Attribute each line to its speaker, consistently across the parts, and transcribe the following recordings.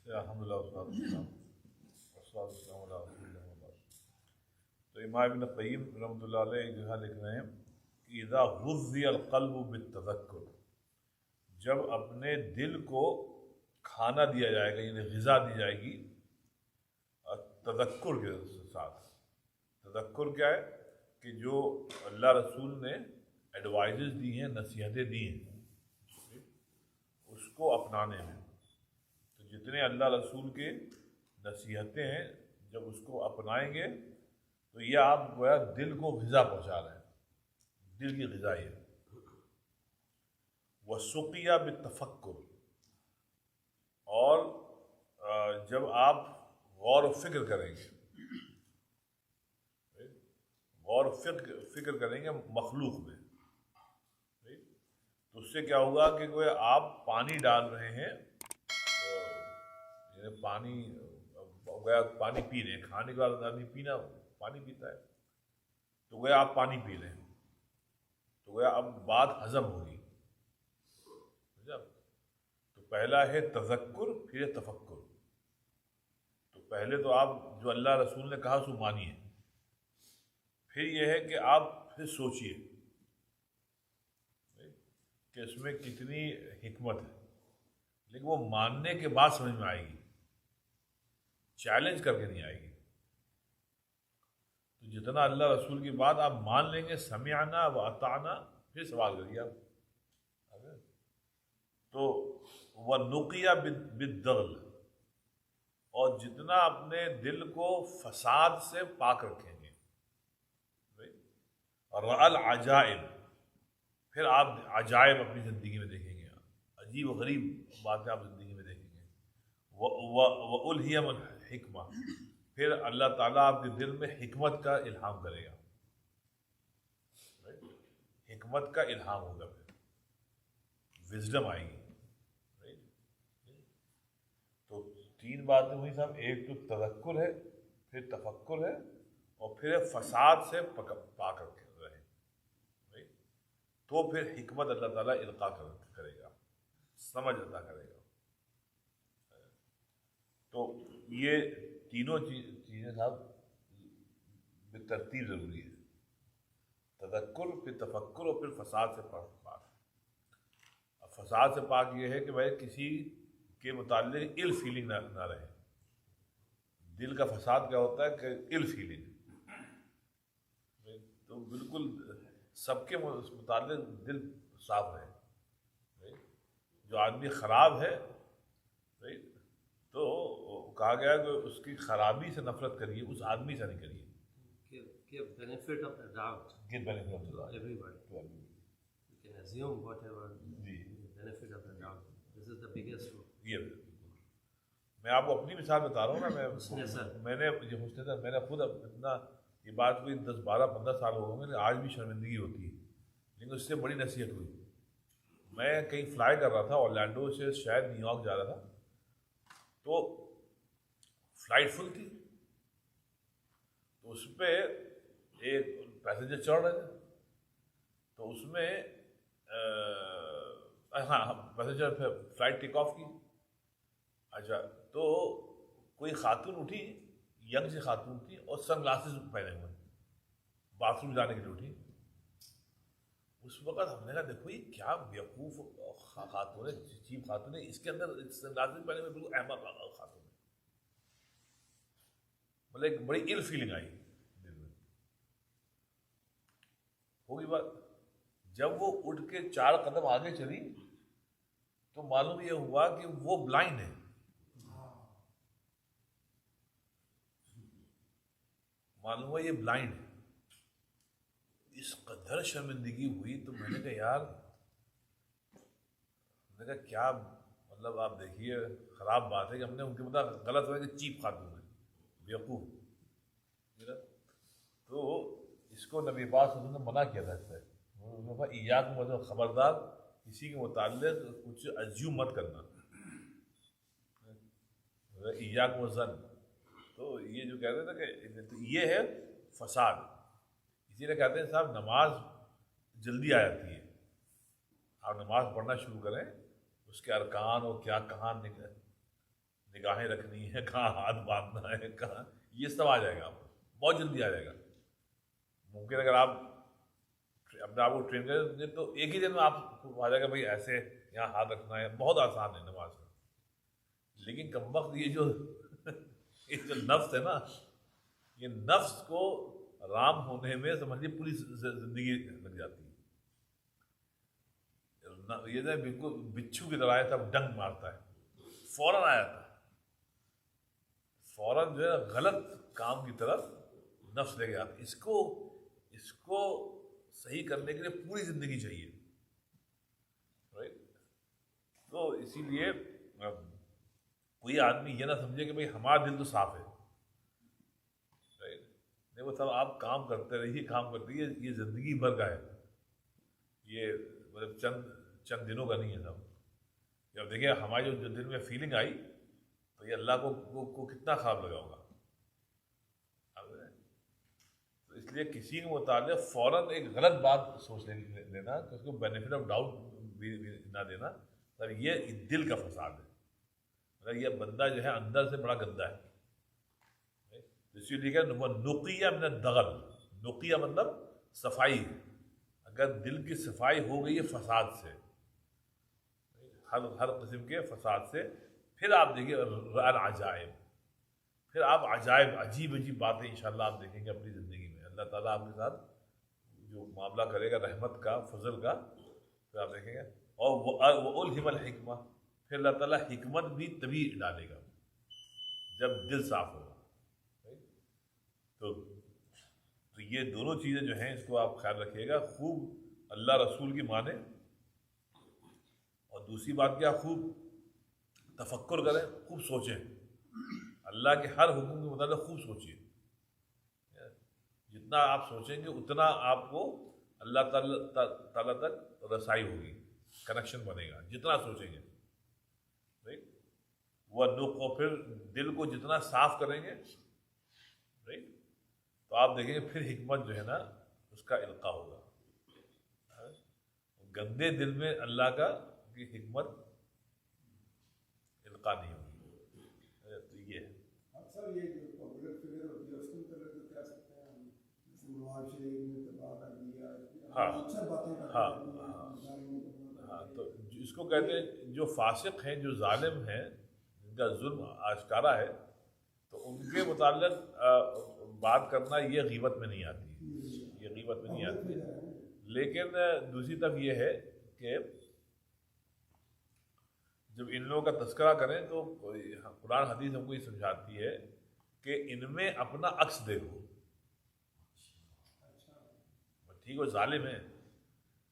Speaker 1: الحمد للہ والصلاۃ والسلام علی رسول اللہ۔ تو امام ابن قیم رحمۃ اللہ علیہ جو ہے لکھ رہے ہیں کہ اذا غذی القلب بالتذکر، جب اپنے دل کو کھانا دیا جائے گا، یعنی غذا دی جائے گی تذکر کے ساتھ۔ تذکر کیا ہے کہ جو اللہ رسول نے ایڈوائزز دی ہیں، نصیحتیں دی ہیں، اس کو اپنانے میں۔ تو جتنے اللہ رسول کے نصیحتیں ہیں جب اس کو اپنائیں گے تو یہ آپ گویا دل کو غذا پہنچا رہے ہیں، دل کی غذا یہ۔ وَسُقِيَ بِالتَّفَكُّرِ، اور جب آپ غور و فکر کریں گے، غور و فکر کریں گے مخلوق میں، تو اس سے کیا ہوگا کہ گویا آپ پانی ڈال رہے ہیں، یعنی پانی پی رہے ہیں، کھانے کے بعد آدمی پانی پیتا ہے، تو گویا آپ پانی پی رہے ہیں، تو گویا اب بات ہضم ہوگی۔ تو پہلا ہے تذکر، پھر ہے تفکر۔ تو پہلے تو آپ جو اللہ رسول نے کہا سو مانیے، پھر یہ ہے کہ آپ پھر سوچئے کہ اس میں کتنی حکمت ہے، لیکن وہ ماننے کے بعد سمجھ میں آئے گی، چیلنج کر کے نہیں آئے گی۔ تو جتنا اللہ رسول کی بات آپ مان لیں گے، سمعنا و اطعنا، پھر سوال کریے آپ۔ تو وَنُقِيَ بِالدَّغْلِ، اور جتنا اپنے دل کو فساد سے پاک رکھیں گے، رَأَى الْعَجَائِبِ، پھر آپ عجائب اپنی زندگی میں دیکھیں گے، عجیب و غریب باتیں آپ زندگی میں دیکھیں گے۔ وَأُلْهِمَ الْحِكْمَةِ، پھر اللہ تعالیٰ آپ کے دل میں حکمت کا الہام کرے گا، حکمت کا الہام ہوگا، پھر وزڈم آئے گی۔ تو تین باتیں ہوئی صاحب، ایک تو تذکر ہے، پھر تفکر ہے، اور پھر فساد سے پاک رکھے رہے، تو پھر حکمت اللہ تعالیٰ القاء کرے گا، سمجھ عطا کرے گا۔ تو یہ تینوں چیزیں صاحب بالترتیب ضروری ہے، تذکر، پھر تفکر، اور پھر فساد سے پاک۔ اب فساد سے پاک یہ ہے کہ بھائی کسی کے متعلق ill فیلنگ نہ رہے۔ دل کا فساد کیا ہوتا ہے کہ ill فیلنگ، تو بالکل سب کے متعلق دل صاف رہے۔ جو آدمی خراب ہے تو کہا گیا کہ اس کی خرابی سے نفرت کریے، اس آدمی سے نہیں کریے۔
Speaker 2: Give benefit of the doubt
Speaker 1: Give benefit of the doubt.
Speaker 2: to everybody. You can assume whatever, benefit of the doubt. This is the biggest rule.
Speaker 1: یہ میں آپ کو اپنی مثال بتا رہا ہوں نا، میں نے یہ حسن تھا، میں نے خود اتنا، یہ بات کوئی 10 12 15 سال ہو گئے، آج بھی شرمندگی ہوتی ہے، لیکن اس سے بڑی نصیحت ہوئی۔ میں کہیں فلائی کر رہا تھا، اورلینڈو سے شاید نیو یارک جا رہا تھا، تو فلائٹ فل تھی، تو اس پہ ایک پیسنجر چڑھ رہے تھے، تو اس میں پیسنجر فلائٹ ٹیک آف کی، اچھا، تو کوئی خاتون اٹھی، ینگ سی خاتون تھی، اور سن گلاسز پہنے ہوئے، باتھ روم جانے کے لیے اٹھی۔ اس وقت ہم نے کہا دیکھو یہ کیا بیوقوف خاتون ہے، چیپ خاتون ہے، اس کے اندر سن گلاسز پہنے ہوئے، بالکل احمق خاتون ہے، مطلب ایک بڑی ill فیلنگ آئی دل میں۔ ہوگی بات، جب وہ اٹھ کے 4 قدم آگے چلی تو معلوم یہ ہوا کہ وہ بلائنڈ ہے، معلوم ہوا یہ بلائنڈ ہے۔ اس قدر شرمندگی ہوئی، تو میں نے کہا یار، میں نے کہا کیا مطلب، آپ دیکھیے خراب بات ہے کہ ہم نے ان کے مطابق غلط ہوا کہ چیپ خاتون ہے، بیوقوف۔ تو اس کو نبی پاک صلی اللہ علیہ وسلم نے منع کیا تھا اس سے، ایاکم مطلب خبردار کسی کے متعلق کچھ ازیوم مت کرنا، ایاکم الظن۔ تو یہ جو کہتے تھے کہ یہ ہے فساد، اسی لیے کہتے ہیں صاحب نماز جلدی آ جاتی ہے، آپ نماز پڑھنا شروع کریں، اس کے ارکان اور کیا کہاں نگاہیں رکھنی ہے, کہاں ہاتھ باندھنا ہے, کہاں, یہ سب آ جائے گا آپ کو, بہت جلدی آ جائے گا. ممکن اگر آپ اپنے آپ کو ٹرین کریں تو ایک ہی دن میں آپ کو آ جائے گا بھائی ایسے یہاں ہاتھ رکھنا ہے, بہت آسان ہے نماز کا. لیکن کم وقت یہ جو نفس ہے نا, یہ نفس کو رام ہونے میں سمجھیے پوری زندگی لگ جاتی ہے. یہ جو ہے بالکل بچھو کی طرح ہے, تب ڈنگ مارتا ہے, فوراً آ جاتا ہے, فوراً جو ہے غلط کام کی طرف نفس لے کے آتا ہے. اس کو صحیح کرنے کے لیے پوری زندگی چاہیے, رائٹ. تو اسی لیے کوئی آدمی یہ نہ سمجھے کہ بھائی ہمارا دل تو صاف ہے, رائٹ. دیکھو صاحب, آپ کام کرتے رہیے, کام کرتے رہیے, یہ زندگی بھر کا ہے, یہ مطلب چند دنوں کا نہیں ہے صاحب. جب دیکھیں ہماری جو دل میں فیلنگ آئی تو یہ اللہ کو کتنا خراب لگا ہوگا. تو اس لیے کسی کے متعلق فوراً ایک غلط بات سوچ لینا کہ اس کو بینیفٹ آف ڈاؤٹ بھی نہ دینا, سر یہ دل کا فساد ہے. مطلب یہ بندہ جو ہے اندر سے بڑا گندا ہے. اسی لیے کہ نقیہ من الدغل, نقیہ مطلب صفائی. اگر دل کی صفائی ہو گئی ہے فساد سے, ہر قسم کے فساد سے, پھر آپ دیکھیے العجائب, پھر آپ عجیب باتیں انشاءاللہ آپ دیکھیں گے اپنی زندگی میں. اللہ تعالیٰ آپ کے ساتھ جو معاملہ کرے گا رحمت کا, فضل کا, پھر آپ دیکھیں گے. اور وہ الہم الحکمہ, پھر اللہ تعالیٰ حکمت بھی تبھی ڈالے گا جب دل صاف ہوگا. تو یہ دونوں چیزیں جو ہیں اس کو آپ خیال رکھیے گا. خوب اللہ رسول کی مانیں, اور دوسری بات کیا, خوب تفکر کریں, خوب سوچیں, اللہ کے ہر حکم کے مطابق خوب سوچیے. جتنا آپ سوچیں گے اتنا آپ کو اللہ تعالیٰ تک رسائی ہوگی, کنیکشن بنے گا, جتنا سوچیں گے, رائٹ. وہ پھر دل کو جتنا صاف کریں گے, رائٹ, تو آپ دیکھیں گے پھر حکمت جو ہے نا اس کا القاء ہوگا. گندے دل میں اللہ کا کی حکمت القاء نہیں ہوگی. تو یہ ہے.
Speaker 3: اکثر یہ جو پاپولر فگر ہوتی ہے اس کے متعلق کہہ سکتے ہیں ہم, جیسے نواز شریف نے تباہ کر دیا, اکثر باتیں کرتے
Speaker 1: ہاں, تو اس کو کہتے ہیں جو فاسق ہیں, جو ظالم ہیں, جن کا ظلم آشکارا ہے, تو ان کے متعلق بات کرنا یہ غیبت میں نہیں آتی, یہ غیبت میں نہیں آتی. لیکن دوسری طرف یہ ہے کہ جب ان لوگوں کا تذکرہ کریں تو قرآن حدیث ہم کو یہ سمجھاتی ہے کہ ان میں اپنا عکس دیکھو. ٹھیک, وہ ظالم ہیں,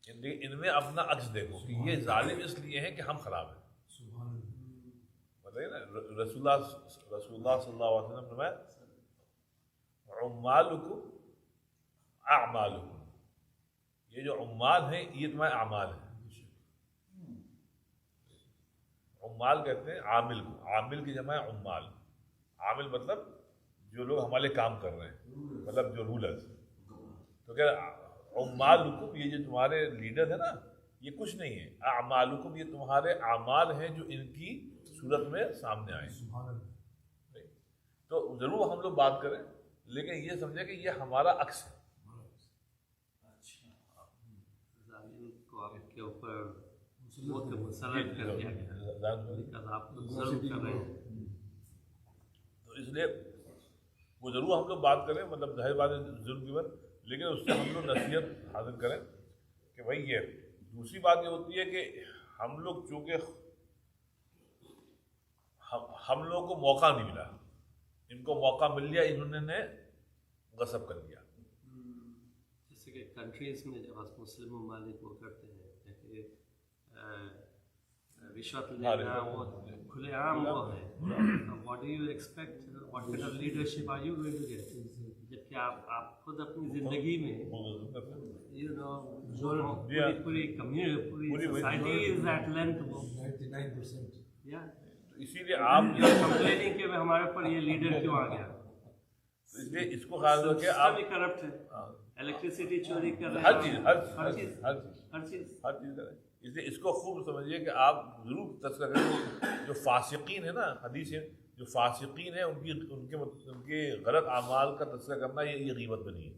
Speaker 1: ان میں اپنا عکس دیکھو کہ یہ ظالم اس لیے ہیں کہ ہم خراب ہیں. بتائیے نا, رسول اللہ صلی اللہ علیہ وسلم نے فرمایا عمالکم اعمالکم, یہ جو عمال ہیں یہ تمہارے اعمال ہیں. عمال کہتے ہیں عامل کو, عامل کی جمع ہے عمال. عامل مطلب جو لوگ ہمارے کام کر رہے ہیں, مطلب جو رولرز. تو کہ عمالکم, یہ جو تمہارے لیڈر ہیں نا, یہ کچھ نہیں ہے. اعمالکم, یہ تمہارے اعمال ہیں جو ان کی صورت میں سامنے آئے. تو ضرور ہم لوگ بات کریں, لیکن یہ سمجھے کہ یہ ہمارا عکس ہے.
Speaker 2: کو آپ کے اوپر مسلط کر دیا گیا, آپ کو ظلم کر رہے ہیں.
Speaker 1: تو اس لیے وہ ضرور ہم لوگ بات کریں, مطلب ظاہر بات ہے ظلم کی بات, لیکن اس سے ہم لوگ نصیحت حاصل کریں کہ بھائی یہ. دوسری بات یہ ہوتی ہے کہ ہم لوگ چونکہ ہم لوگوں کو موقع نہیں ملا, ان کو موقع مل گیا, انہوں نے غصب کر دیا.
Speaker 2: جیسے کہ کنٹریز میں جب مسلم ممالک وہ کرتے ہیں کہ رشوت لینا وہ کھلے عام وہ ہے. What do you expect, what kind of leadership are you going to get, جبکہ آپ خود اپنی زندگی میں یو نو پوری کمیونٹی, پوری سوسائٹی از ایٹ لینتھ 99%. یا
Speaker 1: اسی لیے آپ
Speaker 2: کمپلیننگ کہ ہمارے اوپر یہ لیڈر کیوں آ گیا,
Speaker 1: اس لیے اس کو خیال رکھیں. آپ
Speaker 2: کرپٹ ہے, الیکٹریسٹی چوری کر رہے
Speaker 1: ہر چیز
Speaker 2: ہر چیز
Speaker 1: کریں. اس لیے اس کو خوب سمجھیے کہ آپ ضرور تذکرہ کریں. جو فاسقین ہیں نا، حدیث ہے، جو فاسقین ہیں ان کے غلط اعمال کا تذکرہ کرنا یہ غیبت بنی ہے.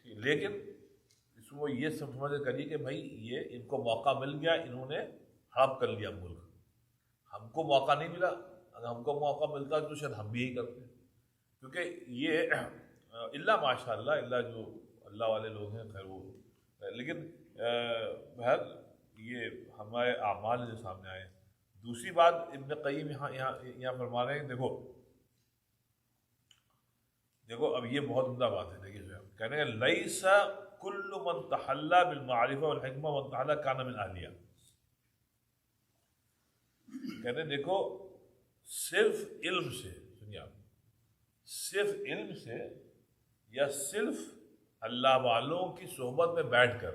Speaker 1: لیکن اس میں یہ سمجھ کریے کہ بھائی یہ ان کو موقع مل گیا، انہوں نے ہڑپ کر لیا ملک. ہم کو موقع نہیں ملا، اگر ہم کو موقع ملتا تو شاید ہم بھی یہی کرتے. کیونکہ یہ اللہ ماشاء اللہ، اللہ جو اللہ والے لوگ ہیں خیر وہ، لیکن بہر یہ ہمارے اعمال جو سامنے آئے. دوسری بات ابن قیم یہاں فرما رہے ہیں، دیکھو اب یہ بہت عمدہ بات ہے. دیکھیے کہنے ہیں لیس کل من تحلی بالمعرفہ والحکمہ من تحلی کان من اہلیہ. کہتے ہیں دیکھو صرف علم سے، سنیے آپ، صرف علم سے یا صرف اللہ والوں کی صحبت میں بیٹھ کر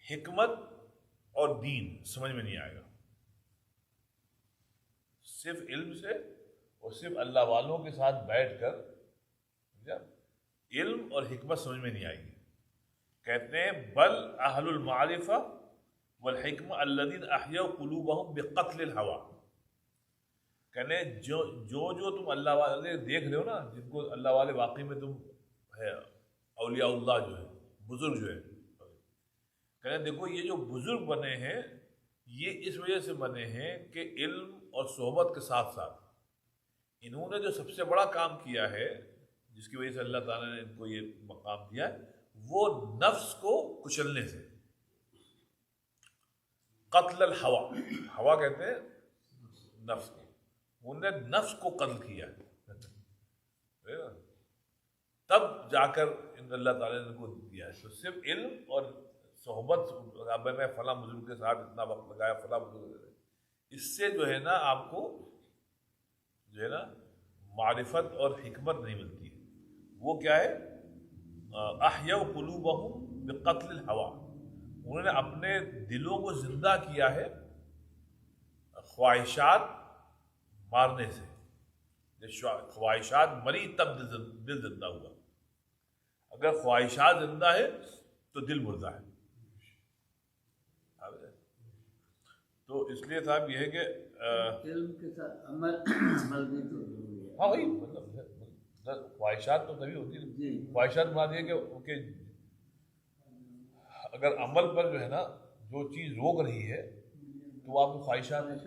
Speaker 1: حکمت اور دین سمجھ میں نہیں آئے گا. صرف علم سے اور صرف اللہ والوں کے ساتھ بیٹھ کر علم اور حکمت سمجھ میں نہیں آئے گی. کہتے ہیں بل اہل المعرفہ والحکمہ الذین احیوا قلوبہم بقتل الہویٰ. کہنے جو تم اللہ والے دیکھ رہے ہو نا، جن کو اللہ والے واقعی میں تم ہے اولیاء اللہ جو ہے، بزرگ جو ہے، کہنے دیکھو یہ جو بزرگ بنے ہیں یہ اس وجہ سے بنے ہیں کہ علم اور صحبت کے ساتھ ساتھ انہوں نے جو سب سے بڑا کام کیا ہے، جس کی وجہ سے اللہ تعالیٰ نے ان کو یہ مقام دیا ہے، وہ نفس کو کچلنے سے. قتل الہوا، ہوا کہتے ہیں نفس کو، انہوں نے نفس کو قتل کیا ہے، تب جا کر اللہ تعالیٰ نے ان کو دیا ہے. تو صرف علم اور صحبت، میں نے فلاں بزرگ کے ساتھ اتنا وقت لگایا، فلاں بزرگ، اس سے جو ہے نا آپ کو جو ہے نا معرفت اور حکمت نہیں ملتی ہے. وہ کیا ہے؟ احیوا قلوبہم بقتل الہوا، انہوں نے اپنے دلوں کو زندہ کیا ہے خواہشات مارنے سے. جب خواہشات مری تب دل زندہ ہوا. اگر خواہشات زندہ ہے تو دل مردہ ہے. تو اس لیے صاحب یہ ہے کہ
Speaker 4: علم کے ساتھ عمل بھی تو ضروری ہے.
Speaker 1: ہاں وہی مطلب خواہشات تو تبھی ہوتی ہے. خواہشات مراد یہ کہ اگر عمل پر جو ہے نا جو چیز روک رہی ہے تو آپ کو خواہشات ہیں،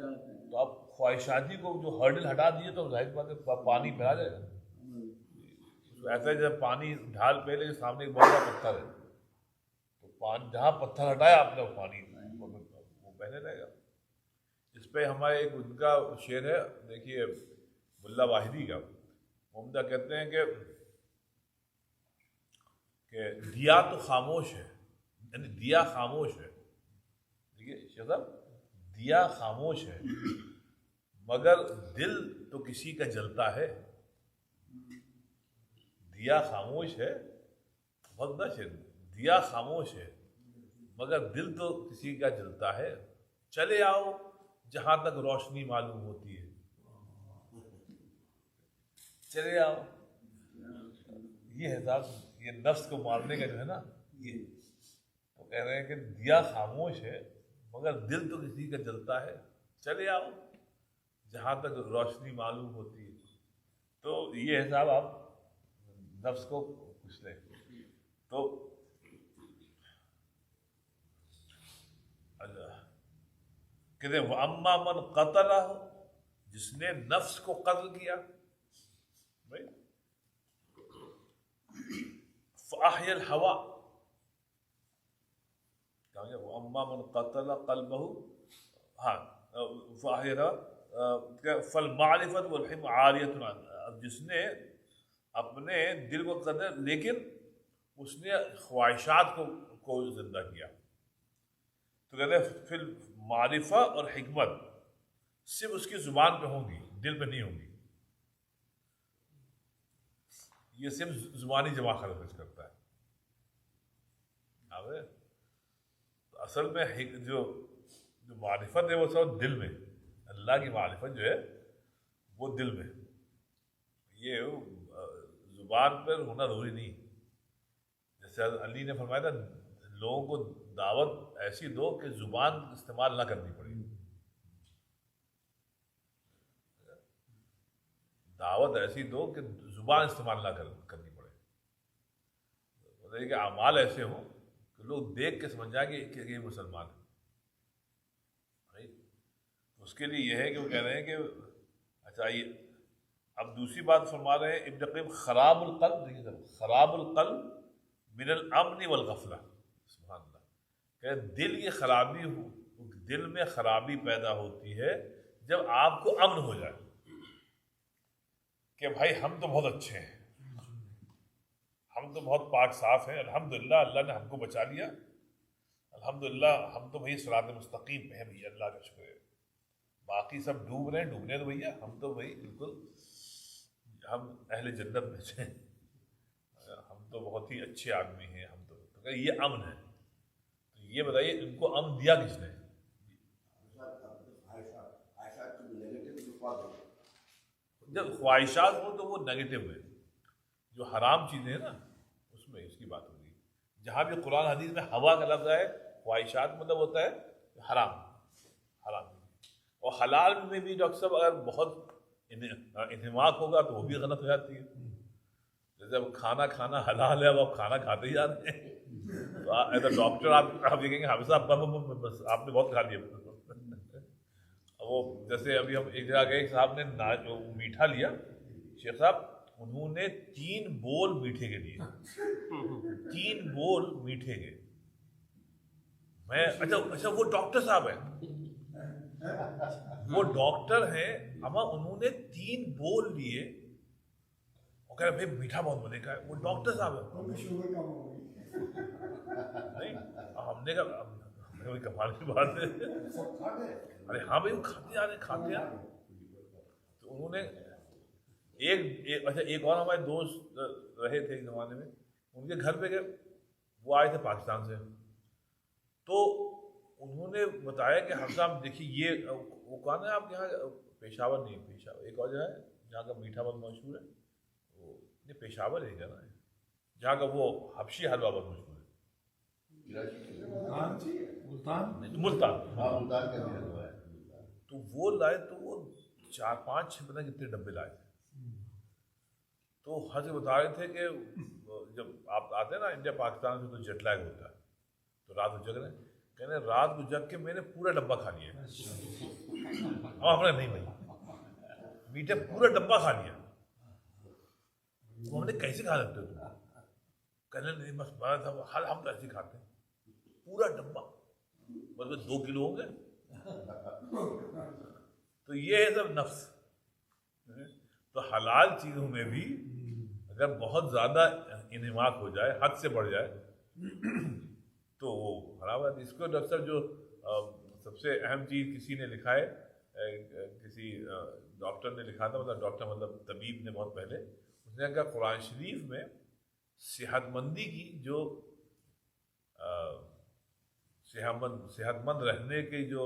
Speaker 1: تو آپ خواہشاتی کو جو ہرڈل ہٹا دیے تو ظاہر بات ہے پانی پھیلا جائے گا. ایسا ہے جب پانی ڈھال پہلے سامنے ایک بہت بڑا پتھر ہے تو جہاں پتھر ہٹایا آپ نے وہ پانی وہ پہلے رہے گا. اس پہ ہمارے ایک ان کا شعر ہے، دیکھیے ملا واحدی کا، عمدہ کہتے ہیں کہ دیا تو خاموش ہے، یعنی دیا خاموش ہے. دیکھیے شیخ صاحب، دیا خاموش ہے مگر دل تو کسی کا جلتا ہے. دیا خاموش ہے، بہت نہ شیر، دیا خاموش ہے مگر دل تو کسی کا جلتا ہے. چلے آؤ جہاں تک روشنی معلوم ہوتی ہے. چلے آؤ، یہ حساب یہ نفس کو مارنے کا جو ہے نا، یہ وہ کہہ رہے ہیں کہ دیا خاموش ہے مگر دل تو کسی کا جلتا ہے. چلے آؤ جہاں تک روشنی معلوم ہوتی ہے. تو یہ حساب آپ نفس کو پوچھ لیں. تو کہتے ہیں وَأَمَّا مَنْ قَتَلَهُ، جس نے نفس کو قتل کیا، فَأَحْيَا الْهَوَىٰ، وَأَمَّا مَنْ قَتَلَ قَلْبَهُ، ہاں فَأَحْيَا الْهَوَىٰ فَالْمَعْرِفَةُ وَالْحِلْمُ عَارِيَةٌ عَنْهُ. جس نے اپنے دل کو قتل لیکن اس نے خواہشات کو زندہ کیا، تو کہتے ہیں پھر معرفہ اور حکمت صرف اس کی زبان پہ ہوں گی، دل پہ نہیں ہوں گی. یہ صرف زبانی جمع خرچ کرتا ہے. اصل میں جو معرفت ہے وہ سب دل میں، اللہ کی معرفت جو ہے وہ دل میں. یہ زبان پر ہونا ضروری نہیں. جیسے علی نے فرمایا تھا لوگوں کو دعوت ایسی دو کہ زبان استعمال نہ کرنی پڑے. دعوت ایسی دو کہ زبان استعمال نہ کرنی پڑے. مطلب کہ اعمال ایسے ہوں کہ لوگ دیکھ کے سمجھ جائیں کہ یہ مسلمان ہے. اس کے لیے یہ ہے کہ وہ کہہ رہے ہیں کہ اچھا یہ اب دوسری بات فرما رہے ہیں ابن قیم خراب القلب. دیکھیے سر, خراب القلب من الامن والغفلہ. سبحان اللہ. کہ دل کی خرابی دل میں خرابی پیدا ہوتی ہے جب آپ کو امن ہو جائے کہ بھائی ہم تو بہت اچھے ہیں, ہم تو بہت پاک صاف ہیں, الحمدللہ اللہ نے ہم کو بچا لیا, الحمدللہ ہم تو بھائی صراط مستقیم پہ ہیں بھیا, اللہ کا شکر ہے. باقی سب ڈوب رہے ہیں, ڈوبنے تو بھیا, ہم تو بھائی بالکل ہم اہل جنت میں سے, ہم تو بہت ہی اچھے آدمی ہیں, ہم تو یہ امن ہے. تو یہ بتائیے ان کو امن دیا کس نے؟ جب خواہشات ہوں تو وہ نیگیٹو ہے. جو حرام چیزیں ہیں نا اس میں اس کی بات ہوگی. جہاں بھی قرآن حدیث میں ہوا کا لفظ ہے, خواہشات مطلب ہوتا ہے حرام. حرام اور حلال میں بھی ڈاکٹر صاحب اگر بہت انہماک ہوگا تو وہ بھی غلط ہو جاتی ہے. جیسے اب کھانا حلال ہے, اب آپ کھانا کھاتے ہی جا رہے ہیں تو ایز اے ڈاکٹر آپ یہ کہیں گے حافظ صاحب بس آپ نے بہت کھا لیا. وہ جیسے ابھی ہم ایک جگہ گئے, ایک صاحب نے میٹھا لیا, شیخ صاحب انہوں نے 3 بول میٹھے کے لیے, 3 بول میٹھے کے. میں اچھا وہ ڈاکٹر صاحب ہیں, وہ ڈاکٹر ہیں, اما انہوں نے 3 بول لیے اور کہہ رہے بھائی میٹھا بہت بنے کا ہے. وہ ڈاکٹر صاحب ہیں. نہیں ہم نے کہا کمال کی بات ہے, ارے ہاں بھائی وہ کھاتے آ رہے. تو انہوں نے ایک اور ہمارے دوست رہے تھے ایک زمانے میں, ان کے گھر پہ گئے, وہ آئے تھے پاکستان سے. تو انہوں نے بتایا کہ ہم صاحب دیکھیے یہ وہ کہاں ہے آپ کے یہاں, پشاور نہیں, پشاور ایک اور جگہ ہے جہاں کا میٹھا بہت مشہور ہے, وہ نہیں پشاور ہے کیا نا, جہاں کا وہ حبشی حلوہ بہت مشہور ہے, ملتان. تو وہ لائے تو وہ 4-5 پتہ کتنے ڈبے لائے تھے. تو حضرت بتا رہے تھے کہ جب آپ آتے ہیں نا انڈیا پاکستان سے تو جیٹ لیگ ہوتا ہے, تو رات کو جگ رہے ہیں, کہنے رات کو جگ کے میں نے پورا ڈبہ کھا لیا. ہم اپنا نہیں بھائی میٹھے پورا ڈبہ کھا لیا. ہم نے کیسے کھا سکتے ہو تم؟ کہنے نہیں بس بڑا تھا, ہم تو ایسے کھاتے ہیں پورا ڈبہ, بس 2 کلو ہوں گے. تو یہ ہے سب نفس. تو حلال چیزوں میں بھی اگر بہت زیادہ انہماک ہو جائے, حد سے بڑھ جائے تو وہ خراب ہے. اس کو ڈاکٹر جو سب سے اہم چیز کسی نے لکھا ہے, کسی ڈاکٹر نے لکھا تھا, مطلب ڈاکٹر مطلب طبیب نے بہت پہلے, اس نے کہا قرآن شریف میں صحت مندی کی جو صحت مند رہنے کے جو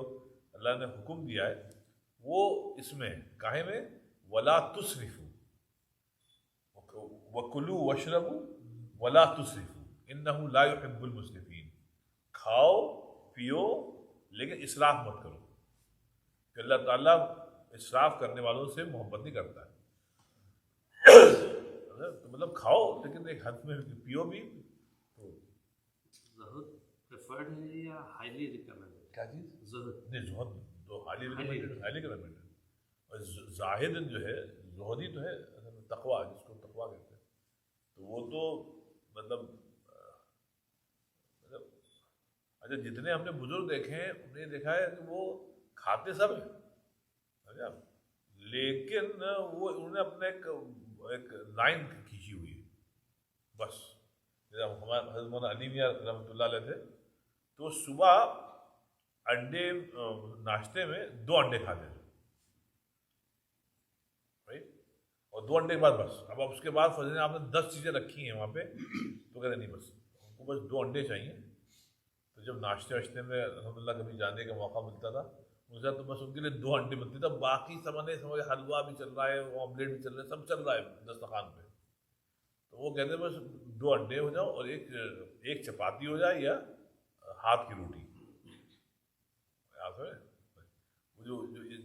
Speaker 1: اللہ نے حکم دیا ہے وہ اس میں کاہے میں ولا تسرفوا وکلوا واشربوا ولا تسرفوا انه لا يحب المسرفین. کھاؤ پیو لیکن اسراف مت کرو, کہ اللہ تعالیٰ اسراف کرنے والوں سے محبت نہیں کرتا ہے. تو مطلب کھاؤ لیکن ایک حد میں پیو بھی. تو
Speaker 2: زہد پریفرڈ ہے یا ہائیلی ریکمینڈڈ؟
Speaker 1: کیا چیز؟
Speaker 2: زہد
Speaker 1: نہیں, زہد تو ہائیلی ریکمینڈڈ. اور زاہد جو ہے, زہدی تو ہے تقویٰ, جس کو تقویٰ کہتے ہیں. تو وہ تو مطلب اچھا جتنے ہم نے بزرگ دیکھے ہیں انہوں نے دیکھا ہے کہ وہ کھاتے سب ہیں, لیکن وہ انہوں نے اپنے ایک لائن کھینچی ہوئی ہے بس. ہمارے حضرت مولانا علی میاں رحمۃ اللہ علیہ تھے, تو صبح انڈے ناشتے میں 2 انڈے کھاتے تھے رائٹ, اور 2 انڈے کے بعد بس. اب اس کے بعد فضل نے آپ نے 10 چیزیں رکھی ہیں وہاں پہ, تو کہتے نہیں بس ہم کو بس 2 انڈے چاہیے. تو جب ناشتے واشتے میں الحمد للہ کبھی جانے کا موقع ملتا تھا مجھے, تو بس ان کے لیے 2 انڈے بنتے تھے, باقی سمجھ حلوہ بھی چل رہا ہے, آملیٹ بھی چل رہا ہے, سب چل رہا ہے دسترخوان پہ. تو وہ کہتے ہیں بس 2 انڈے ہو جاؤ اور ایک چپاتی ہو جائے یا ہاتھ کی روٹی. جو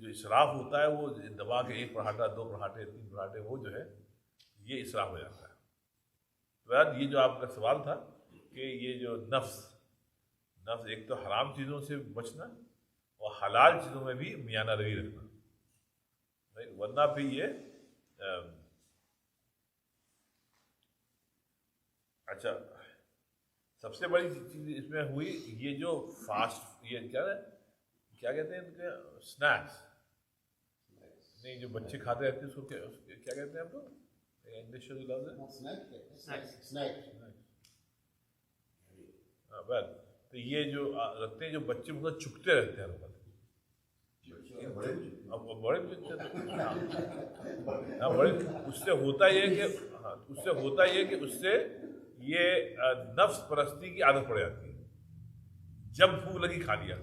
Speaker 1: اسراف ہوتا ہے وہ دبا کے 1 پراٹھا 2 پراٹھے 3 پراٹھے وہ جو ہے یہ اسراف ہو جاتا ہے. تو یہ جو آپ کا سوال تھا کہ یہ جو نفس ایک تو حرام چیزوں سے بچنا اور حلال چیزوں میں بھی میانہ روی رکھنا، ورنہ پھر یہ اچھا سب سے بڑی چیز اس میں ہوئی یہ جو فاسٹ یہ کیا کہتے ہیں ان کے اسنیکس نہیں جو بچے کھاتے رہتے ہیں اس کو کیا کہتے ہیں آپ کو انگلش میں لفظ ہے تو یہ جو رکھتے ہیں جو بچے مطلب چکتے رہتے ہیں بڑے اس سے ہوتا یہ کہ اس سے یہ نفس پرستی کی عادت پڑ جاتی ہے. جب بھوک لگی کھا لیا،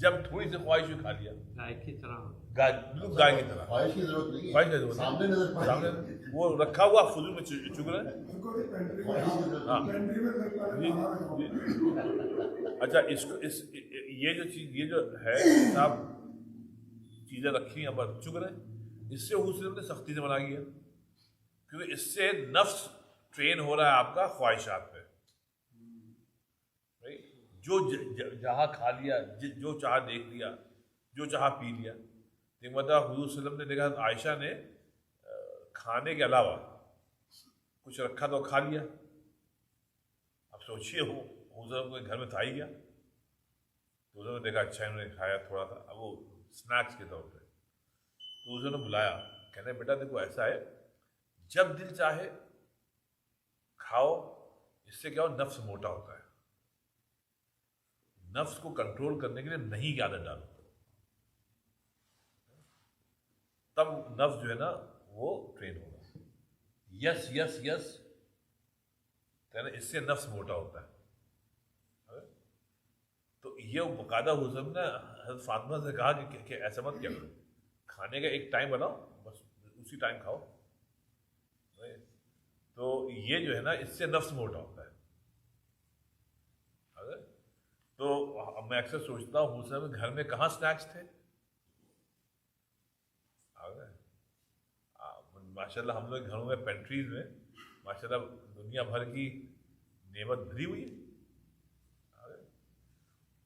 Speaker 1: جب تھوڑی سی خواہش ہوئی کھا لیا،
Speaker 2: گائے کی طرح
Speaker 1: بالکل گائے کی طرح.
Speaker 5: خواہش کی ضرورت نہیں
Speaker 1: خواہش کی
Speaker 5: ہے،
Speaker 1: ضرورت
Speaker 5: سامنے نظر پڑے
Speaker 1: سامنے وہ رکھا ہوا فضول میں چگ رہے ہیں. اچھا اس کو یہ جو ہے صاحب چیزیں رکھی ہیں پر چگ رہے ہیں، اس سے حسن نے سختی سے منع کیا کیونکہ اس سے نفس ٹرین ہو رہا ہے آپ کا خواہشات پہ. جو جہاں کھا لیا، جو چاہا دیکھ لیا، جو چاہا پی لیا. ایک مطلب حضور صلی اللہ علیہ وسلم نے دیکھا عائشہ نے کھانے کے علاوہ کچھ رکھا تو کھا لیا. اب سوچیے حضور کو گھر میں تھا ہی گیا تو حضور نے دیکھا اچھا انہوں نے کھایا تھوڑا تھا، اب وہ اسنیکس کے طور پہ. تو حضور نے بلایا، کہنے بیٹا دیکھو ایسا ہے جب دل چاہے کھاؤ، اس سے کیا ہو نفس موٹا ہوتا ہے. نفس کو کنٹرول کرنے کے لیے نہیں کی عادت ڈالو، تب نفس جو ہے نا وہ ٹرین ہوگا. یس یس یس کہنا اس سے نفس موٹا ہوتا ہے. تو یہ باقاعدہ حضور نے حضرت فاطمہ سے کہا کہ ایسا مت کیا کرو، کھانے کا ایک ٹائم بناؤ بس اسی ٹائم کھاؤ. تو یہ جو ہے نا اس سے نفس موٹا ہوتا ہے. تو میں اکثر سوچتا ہوں حسین گھر میں کہاں سنیکس تھے. ماشاء اللہ ہم لوگ گھروں میں پینٹریز میں ماشاء اللہ دنیا بھر کی نعمت بھری ہوئی ہے.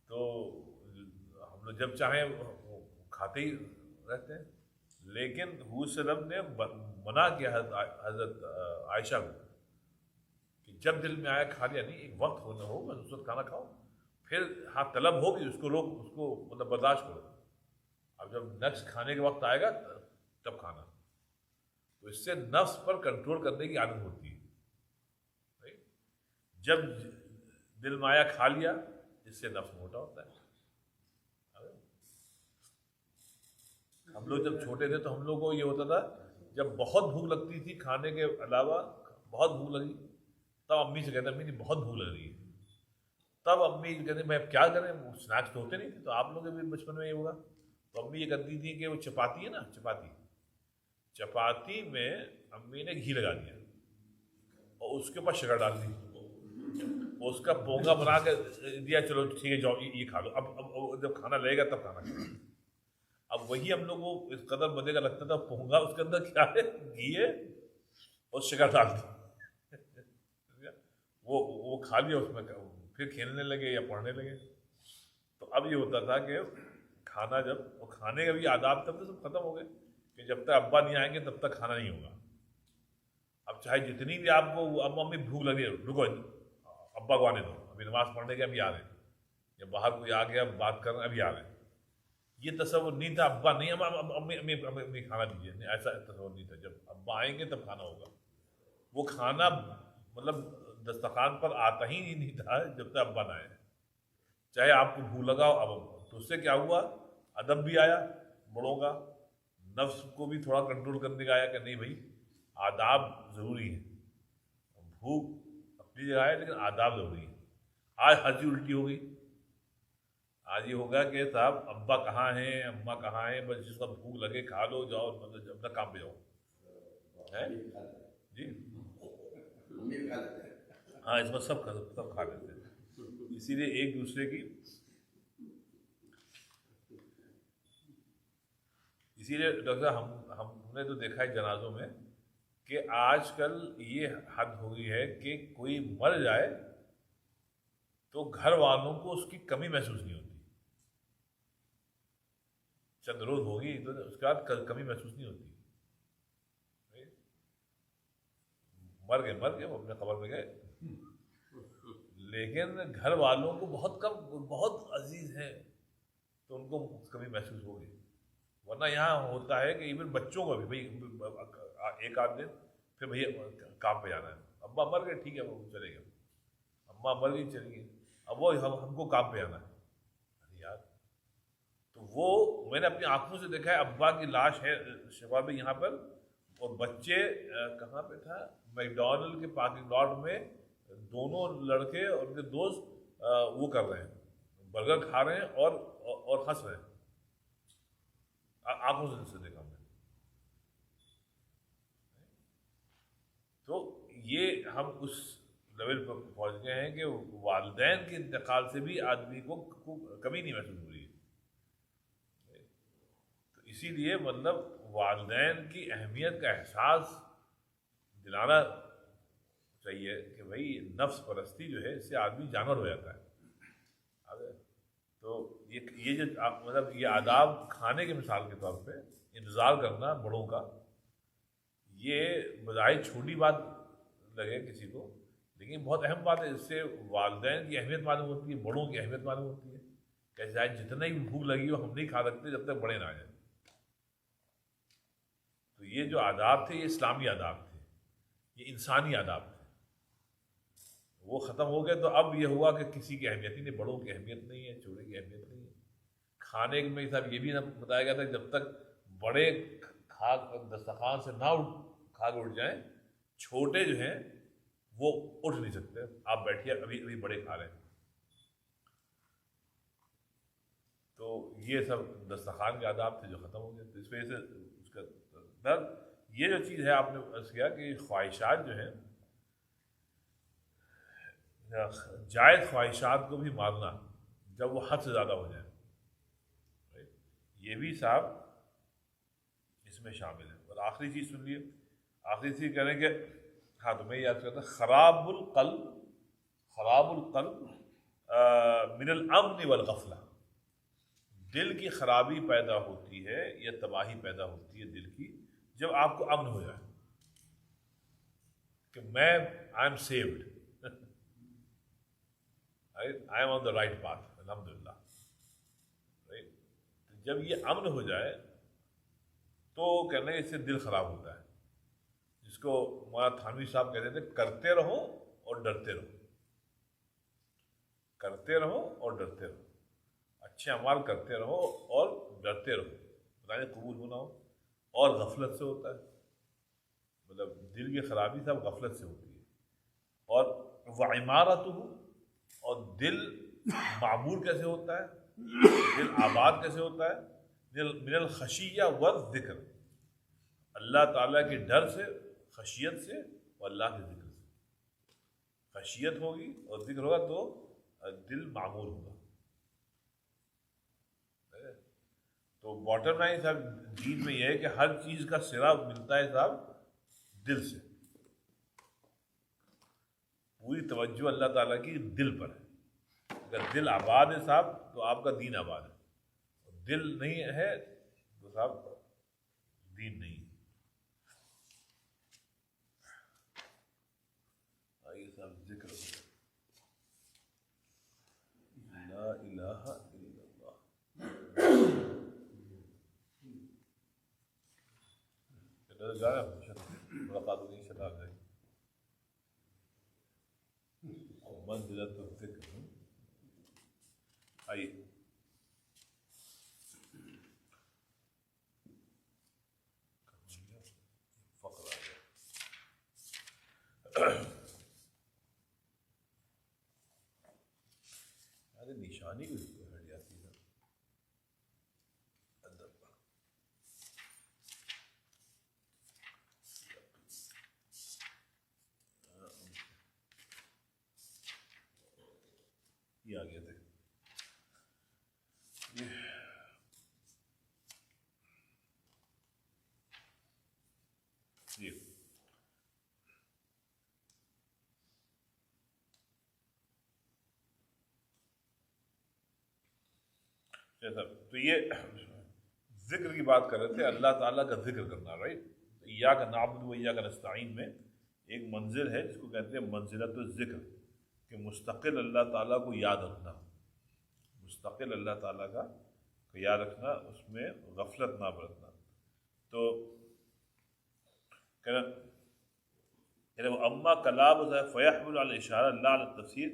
Speaker 1: تو ہم لوگ جب چاہیں کھاتے ہی رہتے ہیں. لیکن حضور صلی اللہ علیہ وسلم نے منع کیا حضرت عائشہ کو کہ جب دل میں آیا کھا لیا. نہیں، ایک وقت ہونا ہو بس اس وقت کھانا کھاؤ، پھر ہاں طلب ہوگی اس کو روک، اس کو مطلب برداشت کرو. اب جب نیکسٹ کھانے کا وقت آئے گا تب کھانا. تو اس سے نفس پر کنٹرول کرنے کی عادت ہوتی ہے. جب دل میں آیا کھا لیا اس سے نفس موٹا ہوتا ہے. ہم لوگ جب چھوٹے تھے تو ہم لوگوں کو یہ ہوتا تھا جب بہت بھوک لگتی تھی کھانے کے علاوہ، بہت بھوک لگی تب امی سے کہتے امی بہت بھوک لگ رہی ہے. تب امی کہتے میں اب کیا کریں، اسنیکس تو ہوتے نہیں تھے. تو آپ لوگ بھی بچپن میں یہ ہوگا. تو امی یہ کرتی تھی کہ وہ چپاتی ہے نا، چپاتی میں امی نے گھی لگا دیا اور اس کے اوپر شکر ڈال دی، اس کا پونگا بنا کے دیا، چلو ٹھیک ہے جاؤ یہ کھا لو. اب جب کھانا لگے گا تب کھانا کھانا. اب وہی ہم لوگ کو اس قدر مزے کا لگتا تھا پونگا، اس کے اندر کیا ہے گھی ہے اور شکر ڈال دی. وہ کھا لیا، اس میں پھر کھیلنے لگے یا پڑھنے لگے. تو اب یہ ہوتا تھا کہ کھانا جب کھانے کا بھی آداب تب تو سب ختم ہو گئے کہ جب تک ابا نہیں آئیں گے تب تک کھانا نہیں ہوگا. اب چاہے جتنی بھی آپ کو اب ممی بھوک لگی ہے، رکو ابا کو آنے دو، ابھی نماز پڑھنے کے ابھی آ رہے ہیں، یا باہر کوئی آ گیا بات کرنا ابھی آ رہے ہیں. یہ تصور نہیں تھا ابا نہیں، امی کھانا دیجیے، نہیں ایسا تصور نہیں تھا. جب ابا آئیں گے تب کھانا ہوگا. وہ کھانا مطلب دسترخوان پر آتا ہی نہیں تھا جب تک ابا نہ آئے، چاہے آپ کو بھوک لگاؤ. اب تو اس سے کیا ہوا، ادب بھی آیا بڑوں کا، نفس کو بھی تھوڑا کنٹرول کرنے کا آیا کہ نہیں بھائی آداب ضروری ہے. بھوک اپنی جگہ ہے لیکن آداب ضروری ہے. آج ہر چیز الٹی ہو گئی. آج یہ ہوگا کہ صاحب ابا کہاں ہیں، اماں کہاں ہیں، بس جس کا بھوک لگے کھا لو، جاؤ مطلب اپنا کام پہ جاؤ. جی ہاں اس میں سب کھا لیتے ہیں. اسی لیے ایک دوسرے کی اسی لیے ڈاکٹر صاحب ہم نے تو دیکھا ہے جنازوں میں کہ آج کل یہ حد ہو گئی ہے کہ کوئی مر جائے تو گھر والوں کو اس کی کمی محسوس نہیں ہوتی. چند روز ہوگی تو اس کے بعد کمی محسوس نہیں ہوتی. مر گئے وہ اپنے قبر میں گئے، لیکن گھر والوں کو بہت کم، بہت عزیز ہیں تو ان کو کمی محسوس ہوگی. ورنہ یہاں ہوتا ہے کہ ایون بچوں کو بھی بھائی ایک آدھ دن پھر بھیا کام پہ جانا ہے، ابا مر گئے ٹھیک ہے وہ چلے گئے، اماں مر گئی چلی گئی، اب وہ ہم کو کام پہ جانا ہے. یار تو وہ میں نے اپنی آنکھوں سے دیکھا ہے، ابا کی لاش ہے شفا میں یہاں پر، اور بچے کہاں پہ تھا میکڈونلڈ کے پارکنگ لاٹ میں دونوں لڑکے اور ان کے دوست وہ کر رہے ہیں، برگر کھا رہے ہیں اور ہنس رہے ہیں. آنکھوں سے دیکھا میں. تو یہ ہم اس لیول پر پہنچ گئے ہیں کہ والدین کے انتقال سے بھی آدمی کو کمی نہیں محسوس ہو رہی ہے. تو اسی لیے مطلب والدین کی اہمیت کا احساس دلانا چاہیے کہ بھائی نفس پرستی جو ہے اس سے آدمی جانور ہو جاتا ہے. تو یہ جو مطلب یہ آداب کھانے کے مثال کے طور پہ انتظار کرنا بڑوں کا، یہ بظاہر چھوٹی بات لگے کسی کو لیکن بہت اہم بات ہے. اس سے والدین کی اہمیت معلوم ہوتی ہے، بڑوں کی اہمیت معلوم ہوتی ہے کہ چاہے جتنا ہی بھوک لگی ہو ہم نہیں کھا سکتے جب تک بڑے نہ آ جائیں. تو یہ جو آداب تھے یہ اسلامی آداب تھے، یہ انسانی آداب تھے. وہ ختم ہو گئے تو اب یہ ہوا کہ کسی کی اہمیت ہی نہیں، بڑوں کی اہمیت نہیں ہے، چھوٹے کی اہمیت نہیں ہے. کھانے میں صاحب یہ بھی نہ بتایا گیا تھا کہ جب تک بڑے دسترخوان سے نہ کھا کے اٹھ جائیں، چھوٹے جو ہیں وہ اٹھ نہیں سکتے. آپ بیٹھیے، ابھی بڑے کھا رہے ہیں. تو یہ سب دسترخوان کے آداب تھے جو ختم ہو گئے. تو اس وجہ سے اس کا درد یہ جو چیز ہے آپ نے عرض کیا کہ خواہشات جو ہیں، جائز خواہشات کو بھی مارنا جب وہ حد سے زیادہ ہو جائے، یہ بھی صاحب اس میں شامل ہے. اور آخری چیز سن لیے، آخری چیز کہہ رہے ہیں کہ ہاں تو میں یاد کرتا خراب القلب من الامن والغفلہ. دل کی خرابی پیدا ہوتی ہے یا تباہی پیدا ہوتی ہے دل کی جب آپ کو امن ہو جائے کہ میں I am saved, I am on the right path الحمدللہ. جب یہ امن ہو جائے تو کہنا ہے اس سے دل خراب ہوتا ہے، جس کو مولانا تھانوی صاحب کہتے تھے کرتے رہو اور ڈرتے رہو، کرتے رہو اور ڈرتے رہو. اچھے اعمال کرتے رہو اور ڈرتے رہو، بتائیں قبول ہونا ہو. اور غفلت سے ہوتا ہے، مطلب دل کی خرابی سب غفلت سے ہوتی ہے. اور وعمارتہ، اور دل معمور کیسے ہوتا ہے، دل آباد کیسے ہوتا ہے، من الخشیہ والذکر، اللہ تعالیٰ کے ڈر سے، خشیت سے اور اللہ کے ذکر سے. خشیت ہوگی اور ذکر ہوگا تو دل معمور ہوگا. تو باٹم لائن صاحب دین میں یہ ہے کہ ہر چیز کا سرا ملتا ہے صاحب دل سے. پوری توجہ اللہ تعالیٰ کی دل پر ہے. اگر دل آباد ہے صاحب تو آپ کا دین آباد ہے، دل نہیں ہے تو صاحب دین نہیں ہے. آئیے صاحب ذکر لا الہ الا اللہ. ملاقات نہیں شکا گئی منزلت الذکر. آئیے فقر آ گیا. ارے نشانی بھی ہٹ جاتی ہے اندر پر. یہ آگے تھے جی جیسا تو یہ ذکر کی بات کر رہے تھے، اللہ تعالیٰ کا ذکر کرنا، رائٹ. ایاک نعبد و ایاک نستعین میں ایک منزل ہے جس کو کہتے ہیں منزلۃ الذکر، کہ مستقل اللہ تعالیٰ کو یاد رکھنا، مستقل اللہ تعالیٰ کا یاد رکھنا، اس میں غفلت نہ برتنا. تو اما کلام فیحمل علی الاشارہ لا علی التفسیر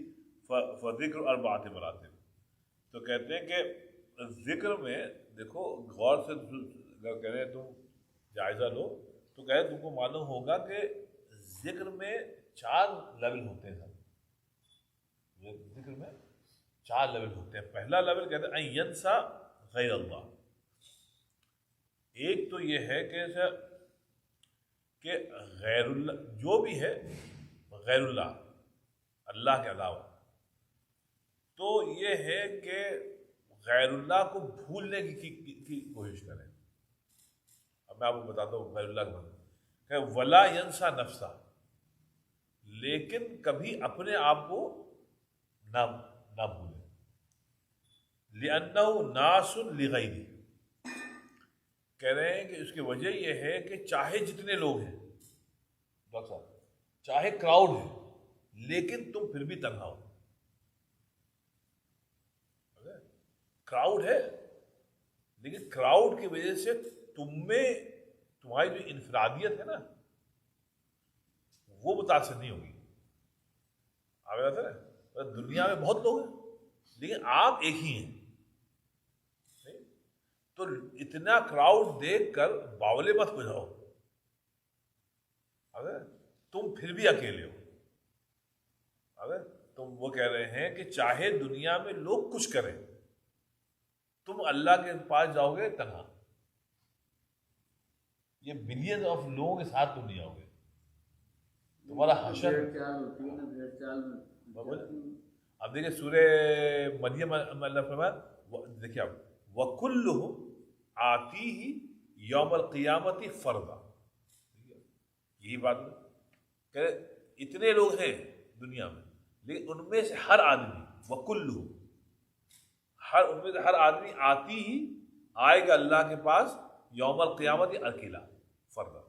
Speaker 1: فذکر اربعۃ مراتب. تو کہتے ہیں کہ ذکر میں دیکھو غور سے اگر کہہ تم جائزہ لو تو کہہ تم کو معلوم ہوگا کہ ذکر میں 4 لیول ہوتے ہیں. ذکر میں 4 لیول ہوتے ہیں. پہلا لیول کہتے ہیں ان ینسا غیر اللہ. ایک تو یہ ہے کہ غیر اللہ جو بھی ہے غیر اللہ، اللہ کے علاوہ، تو یہ ہے کہ غیر اللہ کو بھولنے کی کوشش کریں. اب میں آپ کو بتاتا ہوں غیر اللہ کے مطلب کہ ولا ینسا نفسا، لیکن کبھی اپنے آپ کو نہ بھولیں. لأنہ ناس لغیری، کہہ رہے ہیں کہ اس کی وجہ یہ ہے کہ چاہے جتنے لوگ ہیں ڈاکٹر صاحب، چاہے کراؤڈ ہے، لیکن تم پھر بھی تنہا ہو. کراؤڈ ہے لیکن کراؤڈ کی وجہ سے تمہاری جو انفرادیت ہے نا وہ متاثر نہیں ہوگی. آپ بات ہے دنیا میں بہت لوگ ہیں لیکن آپ ایک ہی ہیں. تو اتنا کراؤڈ دیکھ کر باولے مت ہو جاؤ، اگر تم پھر بھی اکیلے ہو. اگر تم وہ کہہ رہے ہیں کہ چاہے دنیا میں لوگ کچھ کریں تم اللہ کے پاس جاؤ گے تنہا. یہ ملین آف لوگوں کے ساتھ تم نہیں آؤ گے. تمہارا حشر اب دیکھیں سورہ مریم اللہ فرمایا، دیکھیے اب وَكُلُّهُمْ آتِيهِ يَوْمَ الْقِيَامَةِ فَرْدًا. یہی بات ہے کہ اتنے لوگ ہیں دنیا میں لیکن ان میں سے ہر آدمی وَكُلُّهُمْ، ان میں سے ہر آدمی آتی ہی آئے گا اللہ کے پاس یوم القیامت اکیلا فردا.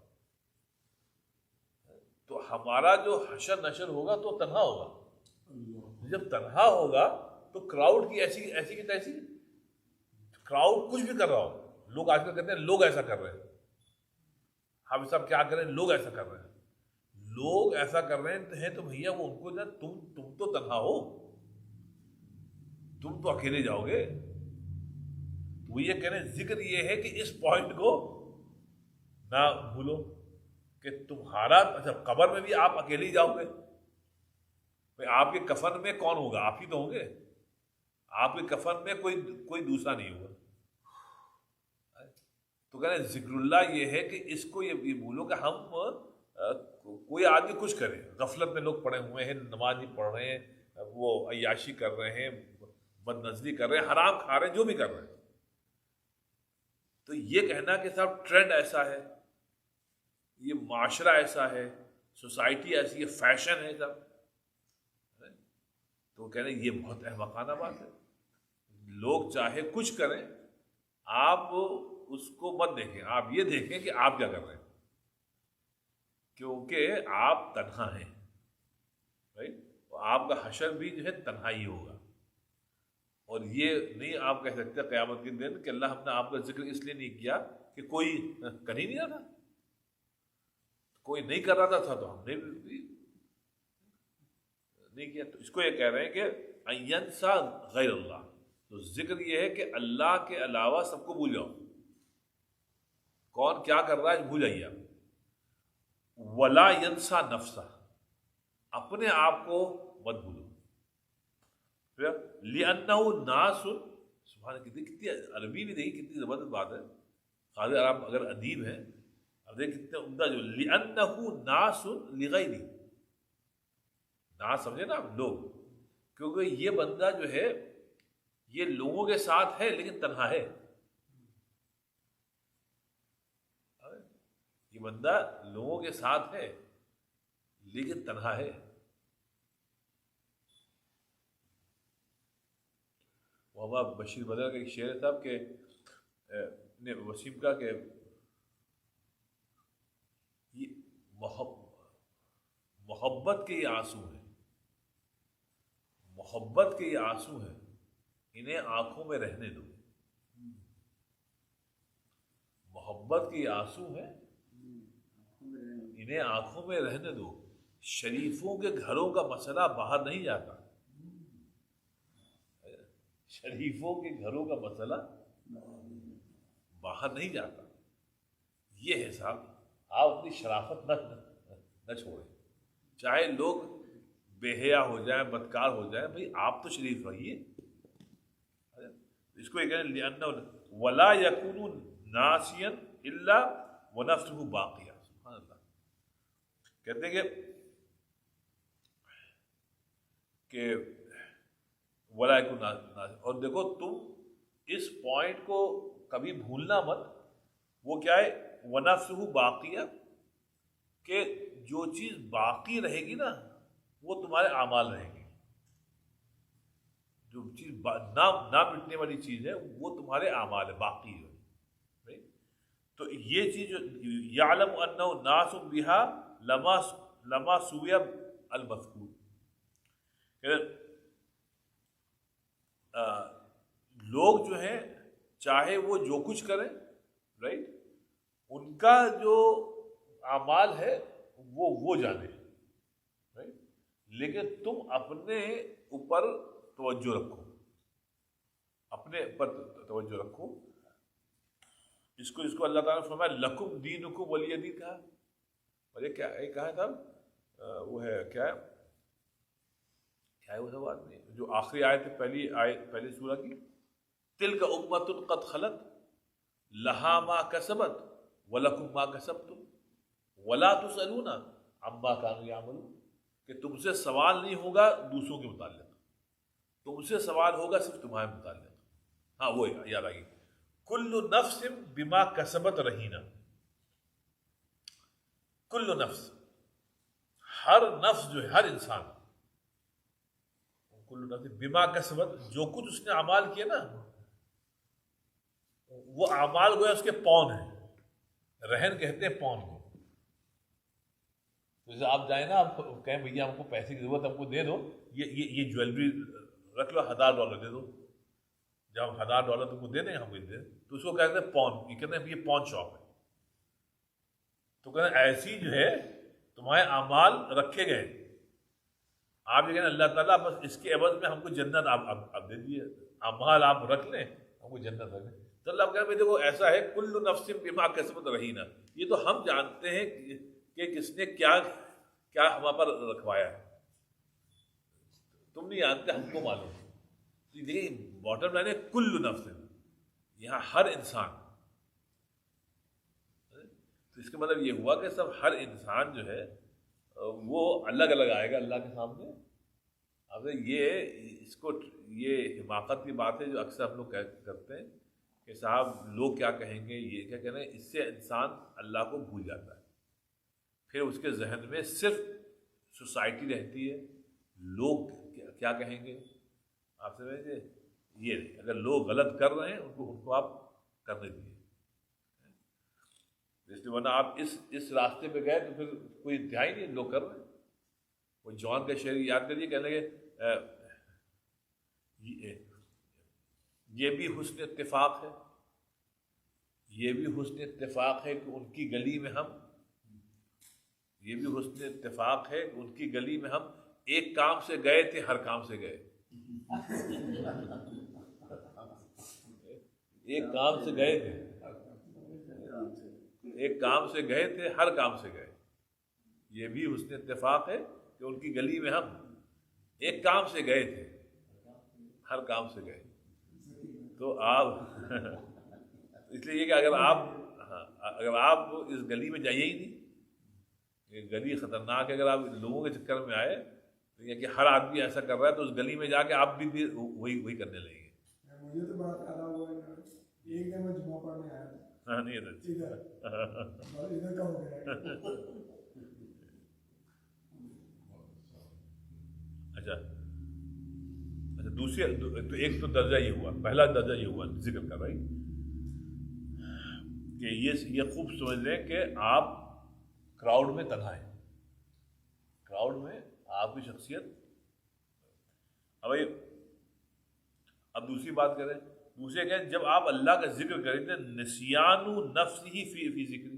Speaker 1: تو ہمارا جو حشر نشر ہوگا تو تنہا ہوگا. جب تنہا ہوگا تو کراؤڈ کی ایسی کی تیسی، کراؤڈ کچھ بھی کر رہا ہو. لوگ آج کل کہتے ہیں لوگ ایسا کر رہے ہیں، حافظ صاحب کیا کریں، لوگ ایسا کر رہے ہیں. لوگ ایسا کر رہے ہیں تو بھیا وہ ان کو تم تو تنہا ہو، تم تو اکیلے جاؤ گے. وہ یہ کہہ رہے ہیں ذکر یہ ہے کہ اس پوائنٹ کو نہ بھولو کہ تمہارا اچھا قبر میں بھی آپ اکیلے ہی جاؤ گے. آپ کے کفن میں کون ہوگا؟ آپ ہی تو ہوں گے. آپ کے کفن میں کوئی دوسرا نہیں ہوگا. تو کہہ رہے ہیں ذکر اللہ یہ ہے کہ اس کو یہ بھولو کہ ہم کوئی آدمی کچھ کرے، غفلت میں لوگ پڑے ہوئے ہیں، نماز نہیں پڑھ رہے ہیں، وہ عیاشی کر رہے ہیں، بد نظری کر رہے ہیں، حرام کھا رہے ہیں، جو بھی کر رہے ہیں. تو یہ کہنا کہ صاحب ٹرینڈ ایسا ہے، یہ معاشرہ ایسا ہے، سوسائٹی ایسی ہے، فیشن ہے صاحب، تو کہہ رہے ہیں یہ بہت احمقانہ بات ہے. لوگ چاہے کچھ کریں آپ اس کو مت دیکھیں، آپ یہ دیکھیں کہ آپ کیا کر رہے ہیں، کیونکہ آپ تنہا ہیں. رائٹ؟ آپ کا حشر بھی جو ہے تنہائی ہوگا. اور یہ نہیں آپ کہہ سکتے قیامت کے دن کہ اللہ ہم نے آپ کا ذکر اس لیے نہیں کیا کہ کوئی کر ہی نہیں رہا تھا، کوئی نہیں کر رہا تھا تو ہم نے نہیں کیا. تو اس کو یہ کہہ رہے ہیں کہ ینسا غیر اللہ. تو ذکر یہ ہے کہ اللہ کے علاوہ سب کو بھول جاؤ، کون کیا کر رہا ہے بھول جائیے آپ. ولا ینسا نفسا، اپنے آپ کو مت بھولو. لِأَنَّهُ نَاسٌ، سبحان اللہ، کتنی عربی بھی دیکھیے کتنی زبردست بات ہے. قاضی آپ اگر ادیب ہیں اب دیکھ کتنے عمدہ جو لِأَنَّهُ نَاسٌ لِغَيْرِ، ناس سمجھے نا آپ لوگ، کیونکہ یہ بندہ جو ہے یہ لوگوں کے ساتھ ہے لیکن تنہا ہے. یہ بندہ لوگوں کے ساتھ ہے لیکن تنہا ہے. محمد بشیر بدر کا ایک شعر تھا کہ وسیم کا کہ یہ محبت کے یہ آنسو ہیں، محبت کے یہ آنسو ہیں، انہیں آنکھوں میں رہنے دو. محبت کے یہ آنسو ہیں، انہیں آنکھوں میں رہنے دو. شریفوں کے گھروں کا مسئلہ باہر نہیں جاتا. شریفوں کے گھروں کا مسئلہ باہر نہیں جاتا. یہ ہے صاحب، آپ اپنی شرافت نہ چھوڑیں. چاہے لوگ بے حیا ہو جائیں، بدکار ہو جائیں، بھائی آپ تو شریف رہیے. اس کو یہ کہیں لِأَنَّهُ وَلَا يَكُونُ نَاسِيًا إِلَّا وَنَفْسُهُ بَاقِيَةٌ. سبحان اللہ. کہتے ہیں کہ وَلَا يَكُونُ نَاسِيًا. اور دیکھو تم اس پوائنٹ کو کبھی بھولنا مت. وہ کیا ہے؟ وَنَفْسُهُ بَاقِيَةٌ، کہ جو چیز باقی رہے گی نا وہ تمہارے اعمال رہیں گے. جو چیز نہ مٹنے والی چیز ہے وہ تمہارے اعمال ہے، باقی ہے. تو یہ چیز جو یعلم انہ ناس بها لما سوی المذکور، لوگ جو ہیں چاہے وہ جو کچھ کریں، رائٹ، ان کا جو اعمال ہے وہ جانے، رائٹ، لیکن تم اپنے اوپر توجہ رکھو، اپنے اوپر توجہ رکھو. اس کو اللہ تعالیٰ نے فرمایا لکم دینکم ولی دین کہا. اور یہ کیا ہے کہا تھا؟ وہ ہے کیا ہے وہ سب آدمی جو آخری آیت پہلی سورہ کی، تلک امۃ قد خلت لہا ما کسبت ولکم ما کسبتم ولا تسألون عما کانوا یعملون. کہ تم سے سوال نہیں ہوگا دوسروں کے متعلق، تم سے سوال ہوگا صرف تمہارے متعلق. ہاں وہ یاد آ گئی، کل نفس بما کسبت رہینہ. کل نفس، ہر نفس جو ہے، ہر انسان، کل نفس بما کسبت، جو کچھ اس نے اعمال کیے نا وہ اعمال گویا اس کے پون ہیں. رہن کہتے ہیں پون کو. جیسے آپ جائیں نا، آپ کہیں بھیا ہم کو پیسے کی ضرورت، ہم کو دے دو، یہ جویلری رکھ لو، $1000 دے دو. جب ہم $1000 تم کو دے دیں، ہم کو دے دیں، تو اس کو کہتے ہیں پون. یہ کہتے ہیں یہ پون شاپ ہے. تو کہتے ہیں ایسی جو ہے تمہارے اعمال رکھے گئے. آپ یہ کہیں اللہ تعالیٰ بس اس کے عوض میں ہم کو جنت آپ دے دیجیے، اعمال آپ رکھ لیں، ہم کو جنت رکھ لیں. تو اللہ کہتے ہیں دیکھو ایسا ہے، کل نفس بما کسبت رہینہ. یہ تو ہم جانتے ہیں کہ کس نے کیا ہمارے پر رکھوایا ہے، تم نہیں جانتے، ہم کو معلوم. دیکھیے باٹم لائن ہے کل نفس، یہاں ہر انسان. تو اس کا مطلب یہ ہوا کہ سب ہر انسان جو ہے وہ الگ الگ آئے گا اللہ کے سامنے. اب یہ حماقت کی بات ہے جو اکثر ہم لوگ کرتے ہیں کہ صاحب لوگ کیا کہیں گے، یہ کیا کہنا ہے. اس سے انسان اللہ کو بھول جاتا ہے. پھر اس کے ذہن میں صرف سوسائٹی رہتی ہے، لوگ کیا کہیں گے. آپ سمجھے یہ نہیں، اگر لوگ غلط کر رہے ہیں ان کو آپ کرنے دیجیے. اس لیے ورنہ آپ اس راستے پہ گئے تو پھر کوئی انتہائی نہیں لوگ کر رہے ہیں. وہ جوان کا شعر یاد کریے، کہنے لگے یہ بھی حسن اتفاق ہے، یہ بھی حسن اتفاق ہے کہ ان کی گلی میں ہم، یہ بھی حسن اتفاق ہے کہ ان کی گلی میں ہم ایک کام سے گئے تھے، ہر کام سے گئے. ایک کام سے گئے تھے، ایک کام سے گئے تھے، ہر کام سے گئے. یہ بھی حسن اتفاق ہے کہ ان کی گلی میں ہم ایک کام سے گئے تھے، ہر کام سے گئے. تو آپ اس لیے یہ کہ اگر آپ اس گلی میں جائیے ہی نہیں، یہ گلی خطرناک ہے. اگر آپ لوگوں کے چکر میں آئے کہ ہر آدمی ایسا کر رہا ہے تو اس گلی میں جا کے آپ بھی وہی کرنے لگیں گے.
Speaker 3: مجھے تو بڑا خیال ہوا ہے، ایک دن میں جمعہ پڑھنے آیا تھا
Speaker 1: ہاں نہیں
Speaker 3: ادھر کا ہو گیا.
Speaker 1: اچھا دوسری تو ایک تو درجہ یہ ہوا، پہلا درجہ یہ ہوا ذکر کر رہی کہ یہ خوب سمجھ لیں کہ آپ کراؤڈ میں تنہا ہیں، کراؤڈ میں آپ کی شخصیت. اب دوسری بات کریں، دوسرے کہ جب آپ اللہ کا ذکر کریں تو نسیان نفس ہی فی ذکری.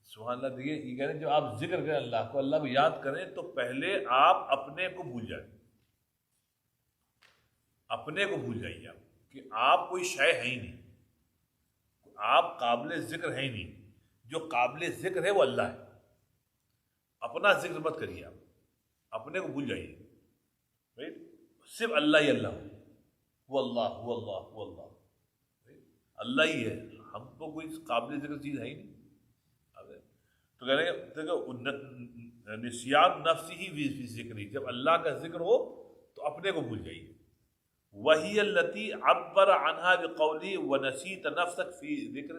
Speaker 1: سبحان اللہ. دیکھیے یہ کہہ رہے ہیں جب آپ ذکر کریں اللہ کو یاد کریں تو پہلے آپ اپنے کو بھول جائیں، اپنے کو بھول جائیے آپ کہ آپ کوئی شے ہے ہی نہیں، آپ قابل ذکر ہے ہی نہیں. جو قابل ذکر ہے وہ اللہ ہے. اپنا ذکر مت کریے، آپ اپنے کو بھول جائیے. رائٹ؟ صرف اللہ ہی اللہ ہو اللہ ہو اللہ ہو اللہ، اللہ ہی ہے. ہم کو کوئی قابل ذکر چیز ہے ہی نہیں. تو کہہ رہے ہیں نسیان نفس ہی فی ذکری، جب اللہ کا ذکر ہو تو اپنے کو بھول جائیے. وہی التی عبر عنہا بقولی ونسیت نفسک فی ذکر.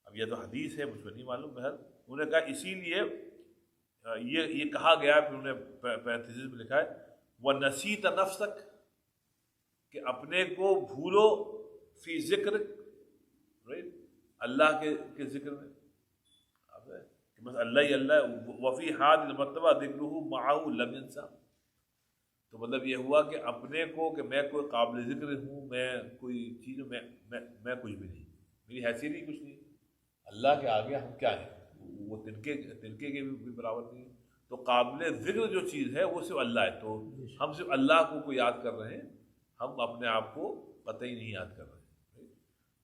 Speaker 1: اب یہ تو حدیث ہے، مجھ کو نہیں معلوم. بہر انہوں نے کہا اسی لیے یہ کہا گیا، پھر انہوں نے پیرتھیسس میں لکھا ہے ونسیت نفسک، کہ اپنے کو بھولو فی ذکر، اللہ کے ذکر میں. بس اللہ ہی اللہ. وفی حال المرتبہ ذکرہ معہ لم ینسا. تو مطلب یہ ہوا کہ اپنے کو کہ میں کوئی قابل ذکر ہوں، میں کوئی چیز میں کچھ بھی نہیں، میری حیثیت ہی کچھ نہیں. اللہ کے آگے ہم کیا ہیں؟ وہ تنکے کے بھی برابر نہیں. تو قابل ذکر جو چیز ہے وہ صرف اللہ ہے. تو ہم صرف اللہ کو یاد کر رہے ہیں، ہم اپنے آپ کو قطعی نہیں یاد کر رہے ہیں.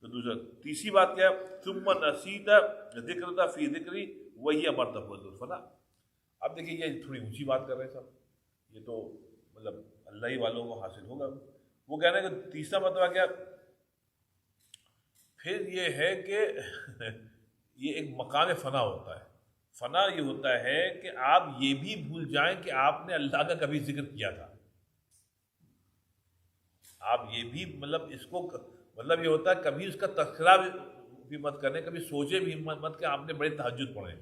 Speaker 1: تو دوسرا تیسری بات کیا ہے؟ ثم نسیت ذکرتا فی ذکری وہی مرتبہ الفنا. اب دیکھیے یہ تھوڑی اونچی بات کر رہے ہیں صاحب، یہ تو مطلب اللہ ہی والوں کو حاصل ہوگا. وہ کہہ رہے ہیں کہ تیسرا مرتبہ کیا پھر یہ ہے کہ یہ ایک مقام فنا ہوتا ہے. فنا یہ ہوتا ہے کہ آپ یہ بھی بھول جائیں کہ آپ نے اللہ کا کبھی ذکر کیا تھا. آپ یہ بھی مطلب اس کو مطلب یہ ہوتا ہے کبھی اس کا تذکرہ بھی مت کریں، کبھی سوچے بھی مت کہ آپ نے بڑی تہجد پڑھے،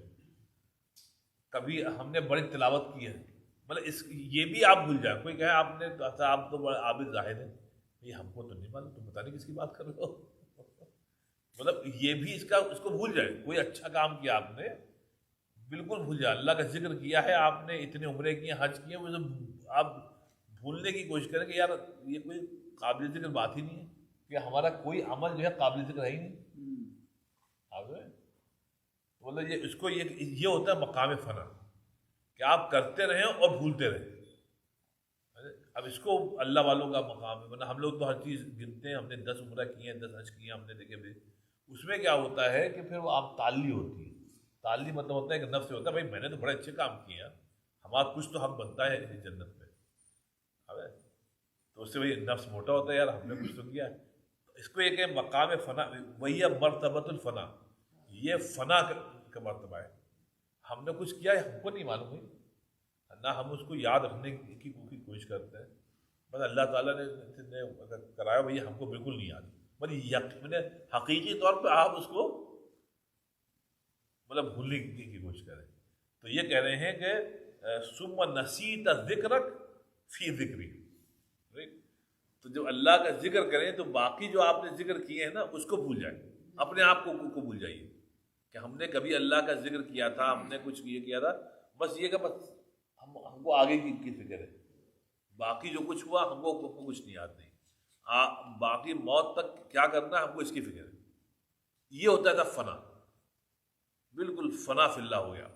Speaker 1: کبھی ہم نے بڑی تلاوت کی ہے. مطلب یہ بھی آپ بھول جائیں. کوئی کہے آپ تو بڑا عابد زاہد ہیں، یہ ہم کو تو نہیں معلوم، تم پتہ نہیں کس کی بات کر رہے ہو. مطلب یہ بھی اس کو بھول جائے. کوئی اچھا کام کیا آپ نے، بالکل بھول جائے. اللہ کا ذکر کیا ہے آپ نے، اتنے عمرے کیے، حج کیے، وہ سب آپ بھولنے کی کوشش کریں کہ یار یہ کوئی قابل ذکر بات ہی نہیں ہے، کہ ہمارا کوئی عمل جو ہے قابل ذکر ہے ہی نہیں. مطلب اس کو یہ ہوتا ہے مقام فنا، کہ آپ کرتے رہیں اور بھولتے رہیں. اب اس کو اللہ والوں کا مقام ہے. ورنہ ہم لوگ تو ہر چیز گنتے ہیں، ہم نے 10 عمرہ کیے ہیں، 10 حج کیے ہیں، ہم نے دیکھے بھی. اس میں کیا ہوتا ہے کہ پھر وہ آپ تعلی ہوتی ہے. تعلی مطلب ہوتا ہے کہ نفس سے ہوتا ہے بھائی میں نے تو بڑے اچھے کام کیے ہیں، ہمارا کچھ تو حق بنتا ہے جنت میں. تو اس سے وہی نفس موٹا ہوتا ہے، یار ہم نے کچھ تو کیا ہے. اس کو یہ کہ مقام فنا وہی مرتبۃ الفنا، یہ فنا کا مرتبہ ہے. ہم نے کچھ کیا ہے، ہم کو نہیں معلوم ہے، نہ ہم اس کو یاد رکھنے کی کوشش کرتے ہیں. بس اللہ تعالیٰ نے کرایا بھائی ہم کو بالکل نہیں یاد. مطلب حقیقی طور پہ آپ اس کو مطلب بھولنے کی کوشش کریں. تو یہ کہہ رہے ہیں کہ ثم نسیت ذکرک فی ذکری. تو جب اللہ کا ذکر کریں تو باقی جو آپ نے ذکر کیے ہیں نا اس کو بھول جائیں، اپنے آپ کو بھول جائیے کہ ہم نے کبھی اللہ کا ذکر کیا تھا، ہم نے کچھ یہ کیا تھا. بس یہ کہ بس ہم کو آگے کی فکر ہے، باقی جو کچھ ہوا ہم کو کچھ نہیں یاد نہیں. باقی موت تک کیا کرنا ہے ہم کو اس کی فکر ہے. یہ ہوتا تھا فنا، بالکل فنا فی اللہ ہو گیا.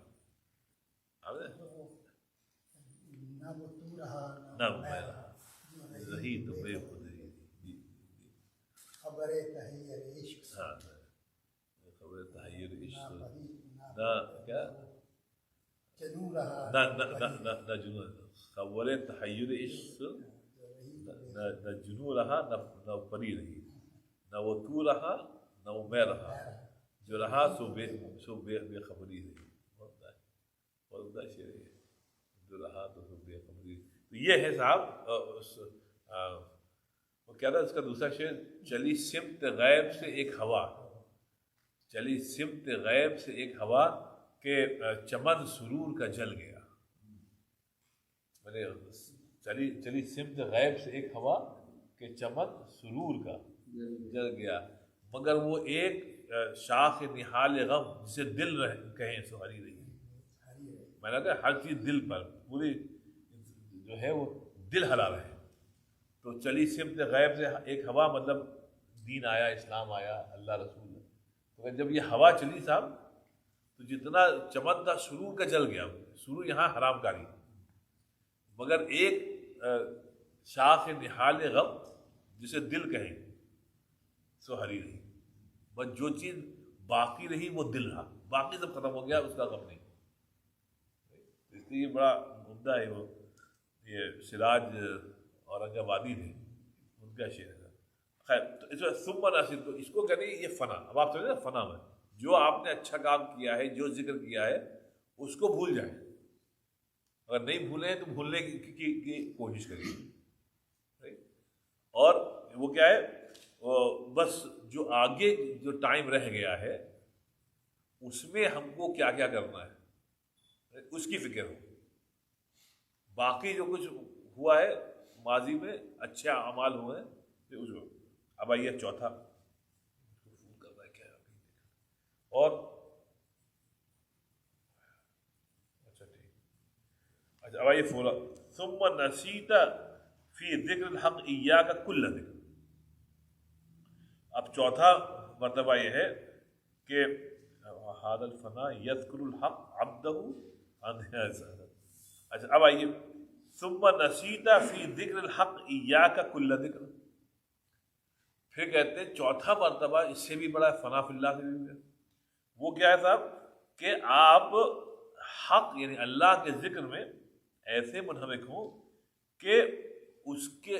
Speaker 1: رہی تو بے خود رہی.
Speaker 3: خبر تحیر عشق،
Speaker 1: ہاں خبر تحیر عشق نہ کیا نہ جنون. خبر تحیر عشق نہ جنون رہا نہ پری رہی، نہ وہ تو رہا نہ وہ میں رہا، جو رہا سو بے خبری رہی. بہت شعر ہے. جو رہا تو سب قمری. تو یہ ہے صاحب وہ کیا تھا اس کا دوسرا شعر, چلی سمت غیب سے ایک ہوا, چلی سمت غیب سے ایک ہوا کہ چمن سرور کا جل گیا. میں نے چلی سمت غیب سے ایک ہوا کہ چمن سرور کا جل گیا, مگر وہ ایک شاخ نہال غم جسے دل کہیں سو ہری رہی. میں نے کہا ہر چیز دل پر, پوری جو ہے وہ دل ہلا رہے. تو چلی سمت غیب سے ایک ہوا, مطلب دین آیا, اسلام آیا, اللہ رسول. تو جب یہ ہوا چلی صاحب تو جتنا چمن تھا سرور کا جل گیا. سرور یہاں حرام کاری, مگر ایک شاخ نہال غم جسے دل کہیں سو ہری رہی. بس جو چیز باقی رہی وہ دل رہا, باقی سب ختم ہو گیا, اس کا غم نہیں. اس لیے بڑا عمدہ ہے وہ, یہ سراج اورنگ آبادی تھے, ان کا شعر ہے. خیر, تو اس میں ثم نصیب, تو اس کو کہتے ہیں یہ فنا. اب آپ سمجھیں نا فنا میں جو آپ نے اچھا کام کیا ہے, جو ذکر کیا ہے, اس کو بھول جائیں. اگر نہیں بھولیں تو بھولنے کی کوشش کریے. اور وہ کیا ہے, بس جو آگے جو ٹائم رہ گیا ہے اس میں ہم کو کیا کیا کرنا ہے اس کی فکر ہو. باقی جو کچھ ہوا ہے ماضی میں, اچھے اعمال ہوئے ہیں, اس کو. اب آئیے چوتھا, فون کر رہا ہے کیا, اور اچھا ٹھیک, اچھا اب آئیے فورا. ثم نسیت فی ذکر الحق ایاک کل ذکر. اب چوتھا مرتبہ یہ ہے کہ هذا الفنا یذکر الحق عبدہ عن. اچھا اب آئیے, ثم نسیت فی ذکر الحق ایاک کل ذکر. پھر کہتے ہیں چوتھا مرتبہ اس سے بھی بڑا فنا فی اللہ سے بھی ہے. وہ کیا ہے صاحب کہ آپ حق یعنی اللہ کے ذکر میں ایسے منہمک ہوں کہ اس کے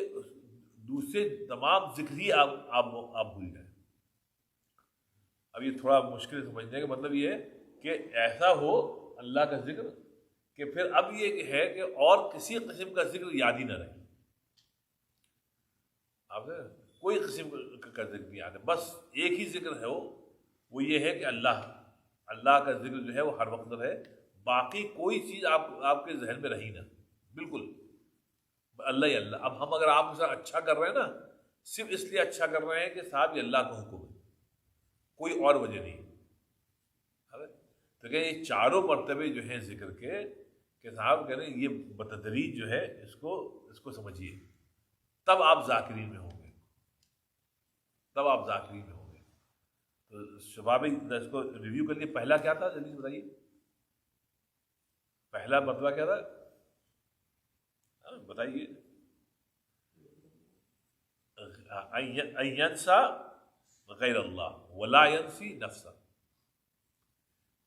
Speaker 1: دوسرے تمام ذکر ہی آپ بھول جائیں. اب یہ تھوڑا مشکل سمجھنے کا مطلب یہ ہے کہ ایسا ہو اللہ کا ذکر کہ پھر اب یہ ہے کہ اور کسی قسم کا ذکر یاد ہی نہ رہے. آپ کوئی قسم کا ذکر نہیں یاد ہے, بس ایک ہی ذکر ہے وہ یہ ہے کہ اللہ کا ذکر جو ہے وہ ہر وقت رہے. باقی کوئی چیز آپ کے ذہن میں رہی نہ, بالکل اللہ ہی اللہ. اب ہم اگر آپ کے ساتھ اچھا کر رہے ہیں نا, صرف اس لیے اچھا کر رہے ہیں کہ صاحب یہ اللہ کا حکم ہے, کوئی اور وجہ نہیں. تو کہ یہ چاروں مرتبے جو ہیں ذکر کے کہ صاحب کہہ رہے ہیں یہ بتدریج جو ہے اس کو سمجھیے, تب آپ ذاکرین میں ہوں گے, تب آپ ذاکرین میں ہوں گے. تو شباب اس کو ریویو کر لیے. پہلا کیا تھا جلدی بتائیے, پہلا مرتبہ کیا تھا بتائیے. اینسا غیر اللہ ولا ینسی نفسا,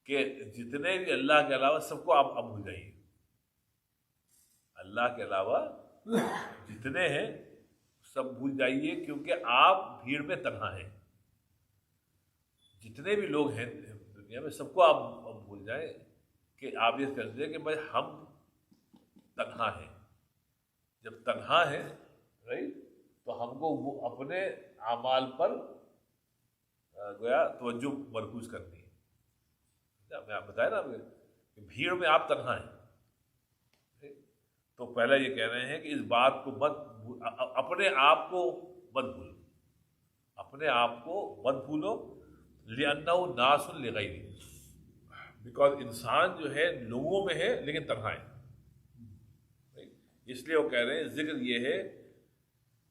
Speaker 1: کہ جتنے بھی اللہ کے علاوہ سب کو آپ بھول جائیے. اللہ کے علاوہ جتنے ہیں سب بھول جائیے, کیونکہ آپ بھیڑ میں تنہا ہیں. جتنے بھی لوگ ہیں دنیا میں سب کو آپ بھول جائیں, کہ آپ یہ کر دیں کہ بھائی ہم تنہا ہیں. جب تنہا ہیں تو ہم کو وہ اپنے اعمال پر گویا توجہ مرکوز کرنی ہے. میں آپ بتایا نا کہ بھیڑ میں آپ تنہا ہیں, تو پہلا یہ کہہ رہے ہیں کہ اس بات کو اپنے آپ کو مت بھولو, اپنے آپ کو مت بھولو. لِأَنَّهُ نَاسٌ لِغَيْرِهِ, بیکاز انسان جو ہے لوگوں میں ہے لیکن تنہا ہے. اس لیے وہ کہہ رہے ہیں ذکر یہ ہے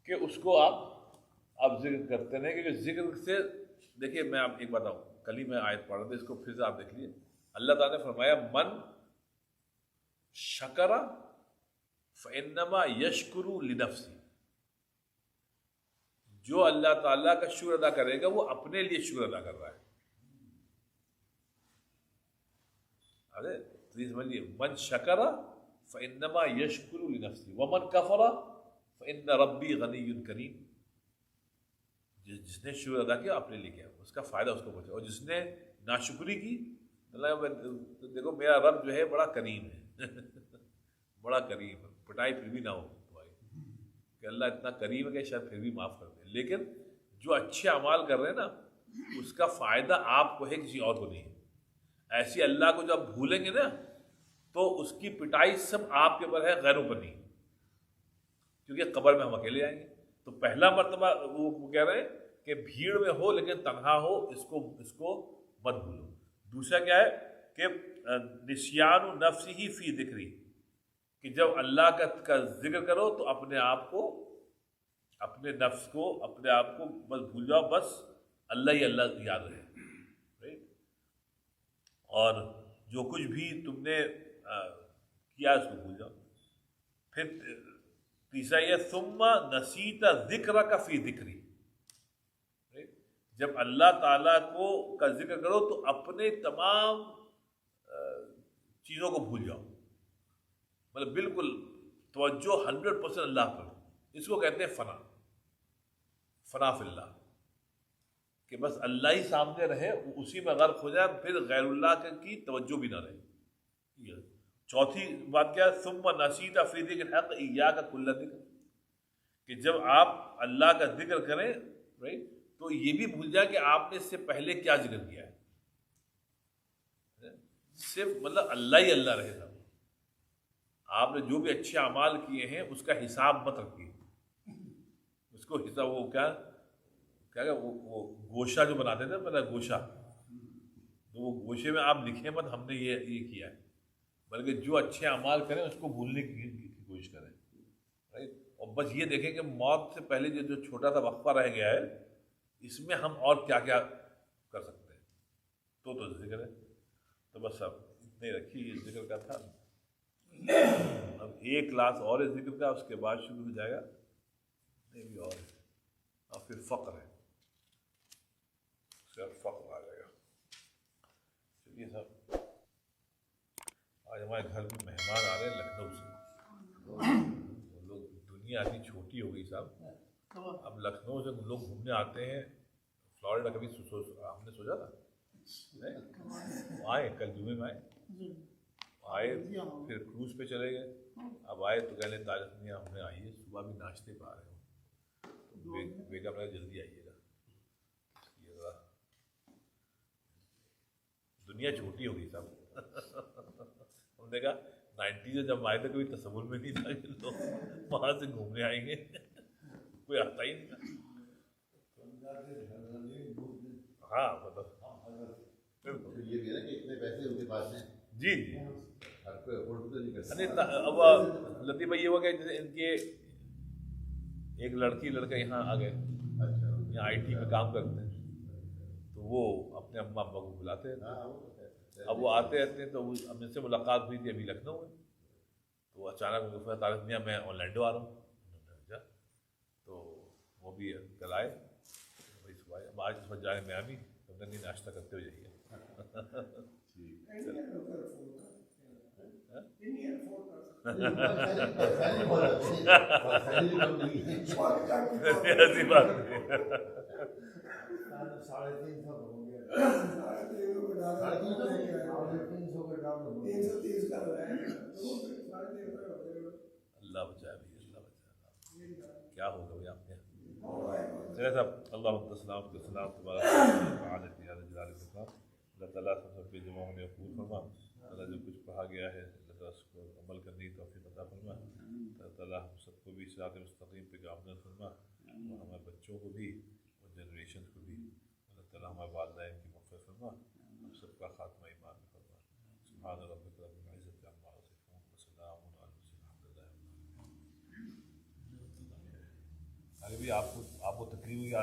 Speaker 1: کہ اس کو آپ ذکر کرتے رہیں, کیونکہ ذکر سے دیکھیے میں آپ ایک بتاؤں, کل ہی میں آیت پڑھ رہا تھا, اس کو پھر سے آپ دیکھ لیے. اللہ تعالیٰ نے فرمایا من شکر فإنما یشکر لنفسہ, جو اللہ تعالیٰ کا شکر ادا کرے گا وہ اپنے لیے شکر ادا کر رہا ہے. ارے تو یہ سمجھیے, من شکر فإنما یشکر لنفسہ ومن کفر فإن ربی غنی کریم. جس نے شکر ادا کیا اپنے لیے کیا, اس کا فائدہ اس کو پہنچا. اور جس نے ناشکری کی, اللہ دیکھو میرا رب جو ہے بڑا کریم ہے, بڑا کریم ہے، پٹائی پھر بھی نہ ہو تمہاری، کہ اللہ اتنا کریم ہے کہ شاید پھر بھی معاف کر دے، لیکن جو اچھے اعمال کر رہے ہیں نا اس کا فائدہ آپ کو ہے، کسی اور کو نہیں ہے۔ ایسی اللہ کو جب بھولیں گے نا تو اس کی پٹائی سب آپ کے اوپر ہے، غیروں پر نہیں، کیونکہ قبر میں ہم اکیلے آئیں گے۔ تو پہلا مرتبہ وہ کہہ رہے ہیں کہ بھیڑ میں ہو لیکن تنہا ہو، اس کو مت بھولو۔ دوسرا کیا ہے کہ نسیان نفسی فی ذکری، کہ جب اللہ کا ذکر کرو تو اپنے آپ کو، اپنے نفس کو، اپنے آپ کو بس بھول جاؤ، بس اللہ ہی اللہ یاد رہے، اور جو کچھ بھی تم نے کیا اس کو بھول جاؤ۔ پھر تیسرا یہ ثم نسیت ذکرک فی ذکری، جب اللہ تعالیٰ کا ذکر کرو تو اپنے تمام چیزوں کو بھول جاؤ، مطلب بالکل توجہ 100% اللہ پر، اس کو کہتے ہیں فنا، فنا فی اللہ، کہ بس اللہ ہی سامنے رہے، اسی میں غرق ہو جائے، پھر غیر اللہ کی توجہ بھی نہ رہے۔ چوتھی بات کیا ہے، ثم نسیت فی ذکر الحق ایاک کل ذکر، کہ جب آپ اللہ کا ذکر کریں تو یہ بھی بھول جائے کہ آپ نے اس سے پہلے کیا ذکر کیا ہے، صرف مطلب اللہ ہی اللہ رہے گا۔ آپ نے جو بھی اچھے اعمال کیے ہیں اس کا حساب مت رکھیے، اس کو حساب، وہ کیا وہ گوشہ جو بناتے تھے پہلے، گوشہ، تو وہ گوشے میں آپ لکھیں مت ہم نے یہ کیا ہے، بلکہ جو اچھے اعمال کریں اس کو بھولنے کی کوشش کریں، اور بس یہ دیکھیں کہ موت سے پہلے جو چھوٹا سا وقفہ رہ گیا ہے اس میں ہم اور کیا کیا کر سکتے ہیں، تو ذکر ہے۔ تو بس اب اتنے رکھی، یہ ذکر کا تھا، اب ایک کلاس اور ہے ذکر کا، اس کے بعد شروع ہو جائے گا، نہیں بھی اور ہے، اور پھر فقر ہے، اس کے بعد فقر آ جائے گا۔ چلیے صاحب، آج ہمارے گھر میں مہمان آ رہے ہیں لکھنؤ سے، وہ لوگ، دنیا اتنی چھوٹی ہو گئی صاحب، اب لکھنؤ سے لوگ گھومنے آتے ہیں، فلوریڈا کبھی ہم نے سوچا تھا، آئے کل جمعے میں آئے، پھر کروز پہ چلے گئے، اب آئے تو کہنے تاریخ دنیا ہم نے آئیے، صبح بھی ناشتے پہ آ رہے ہوں، بیگم نے جلدی آئیے گا، دنیا چھوٹی ہو گئی صاحب۔ ہم نے کہا 90 سے جب آئے تھے کوئی تصور میں نہیں تھا کہ لوگ وہاں سے گھومنے آئیں گے، کوئی آتا ہی نہیں تھا۔ ہاں مطلب
Speaker 5: یہ بھی ہے نا کہ اتنے پیسے ان کے پاس ہیں،
Speaker 1: جی جی،
Speaker 5: ہر کوئی افورڈ تو نہیں کر سکتا۔
Speaker 1: نہیں اب لطیف بھائی یہ ہوا کہ جیسے ان کے ایک لڑکا یہاں آ گئے،
Speaker 5: اچھا،
Speaker 1: یہاں IT میں کام کرتے ہیں، تو وہ اپنے اماں ابا کو بلاتے ہیں، اب وہ آتے رہتے ہیں، تو اب ان سے ملاقات ہوئی تھی ابھی لکھنؤ میں، تو وہ اچانک طارق میاں میں اورلینڈو آ رہا ہوں، تو وہ بھی کل آئے، وہی صبح اب آج اس وقت جائے میامی، تو نہیں ناشتہ کرتے ہوئے جائیے۔ ایسی بات نہیں،
Speaker 3: 330 کا
Speaker 1: اللہ بچائے بھائی، اللہ بچائے، کیا ہوگا بھائی آپ کے چلے صاحب، اللہ السلام کے سلام تمہارا، اللہ تعالیٰ سب کے جمع ہونے قبول فرما، اللہ جو کچھ کہا گیا ہے اللہ تعالیٰ اس کو عمل کرنے کی توفیق عطا فرما، اللہ تعالیٰ ہم سب کو بھی صراط مستقیم پہ گامزن فرما، اور ہمارے بچوں کو بھی اور جنریشن کو بھی، اللہ تعالیٰ ہمارے والدین کی مغفرت فرما، ہم سب کا خاتمہ ایمان میں فرما۔ سبحان ربک رب العزت عما یصفون وسلام علی المرسلین الحمد للہ۔ ارے بھی آپ کو تکلیف ہوئی آج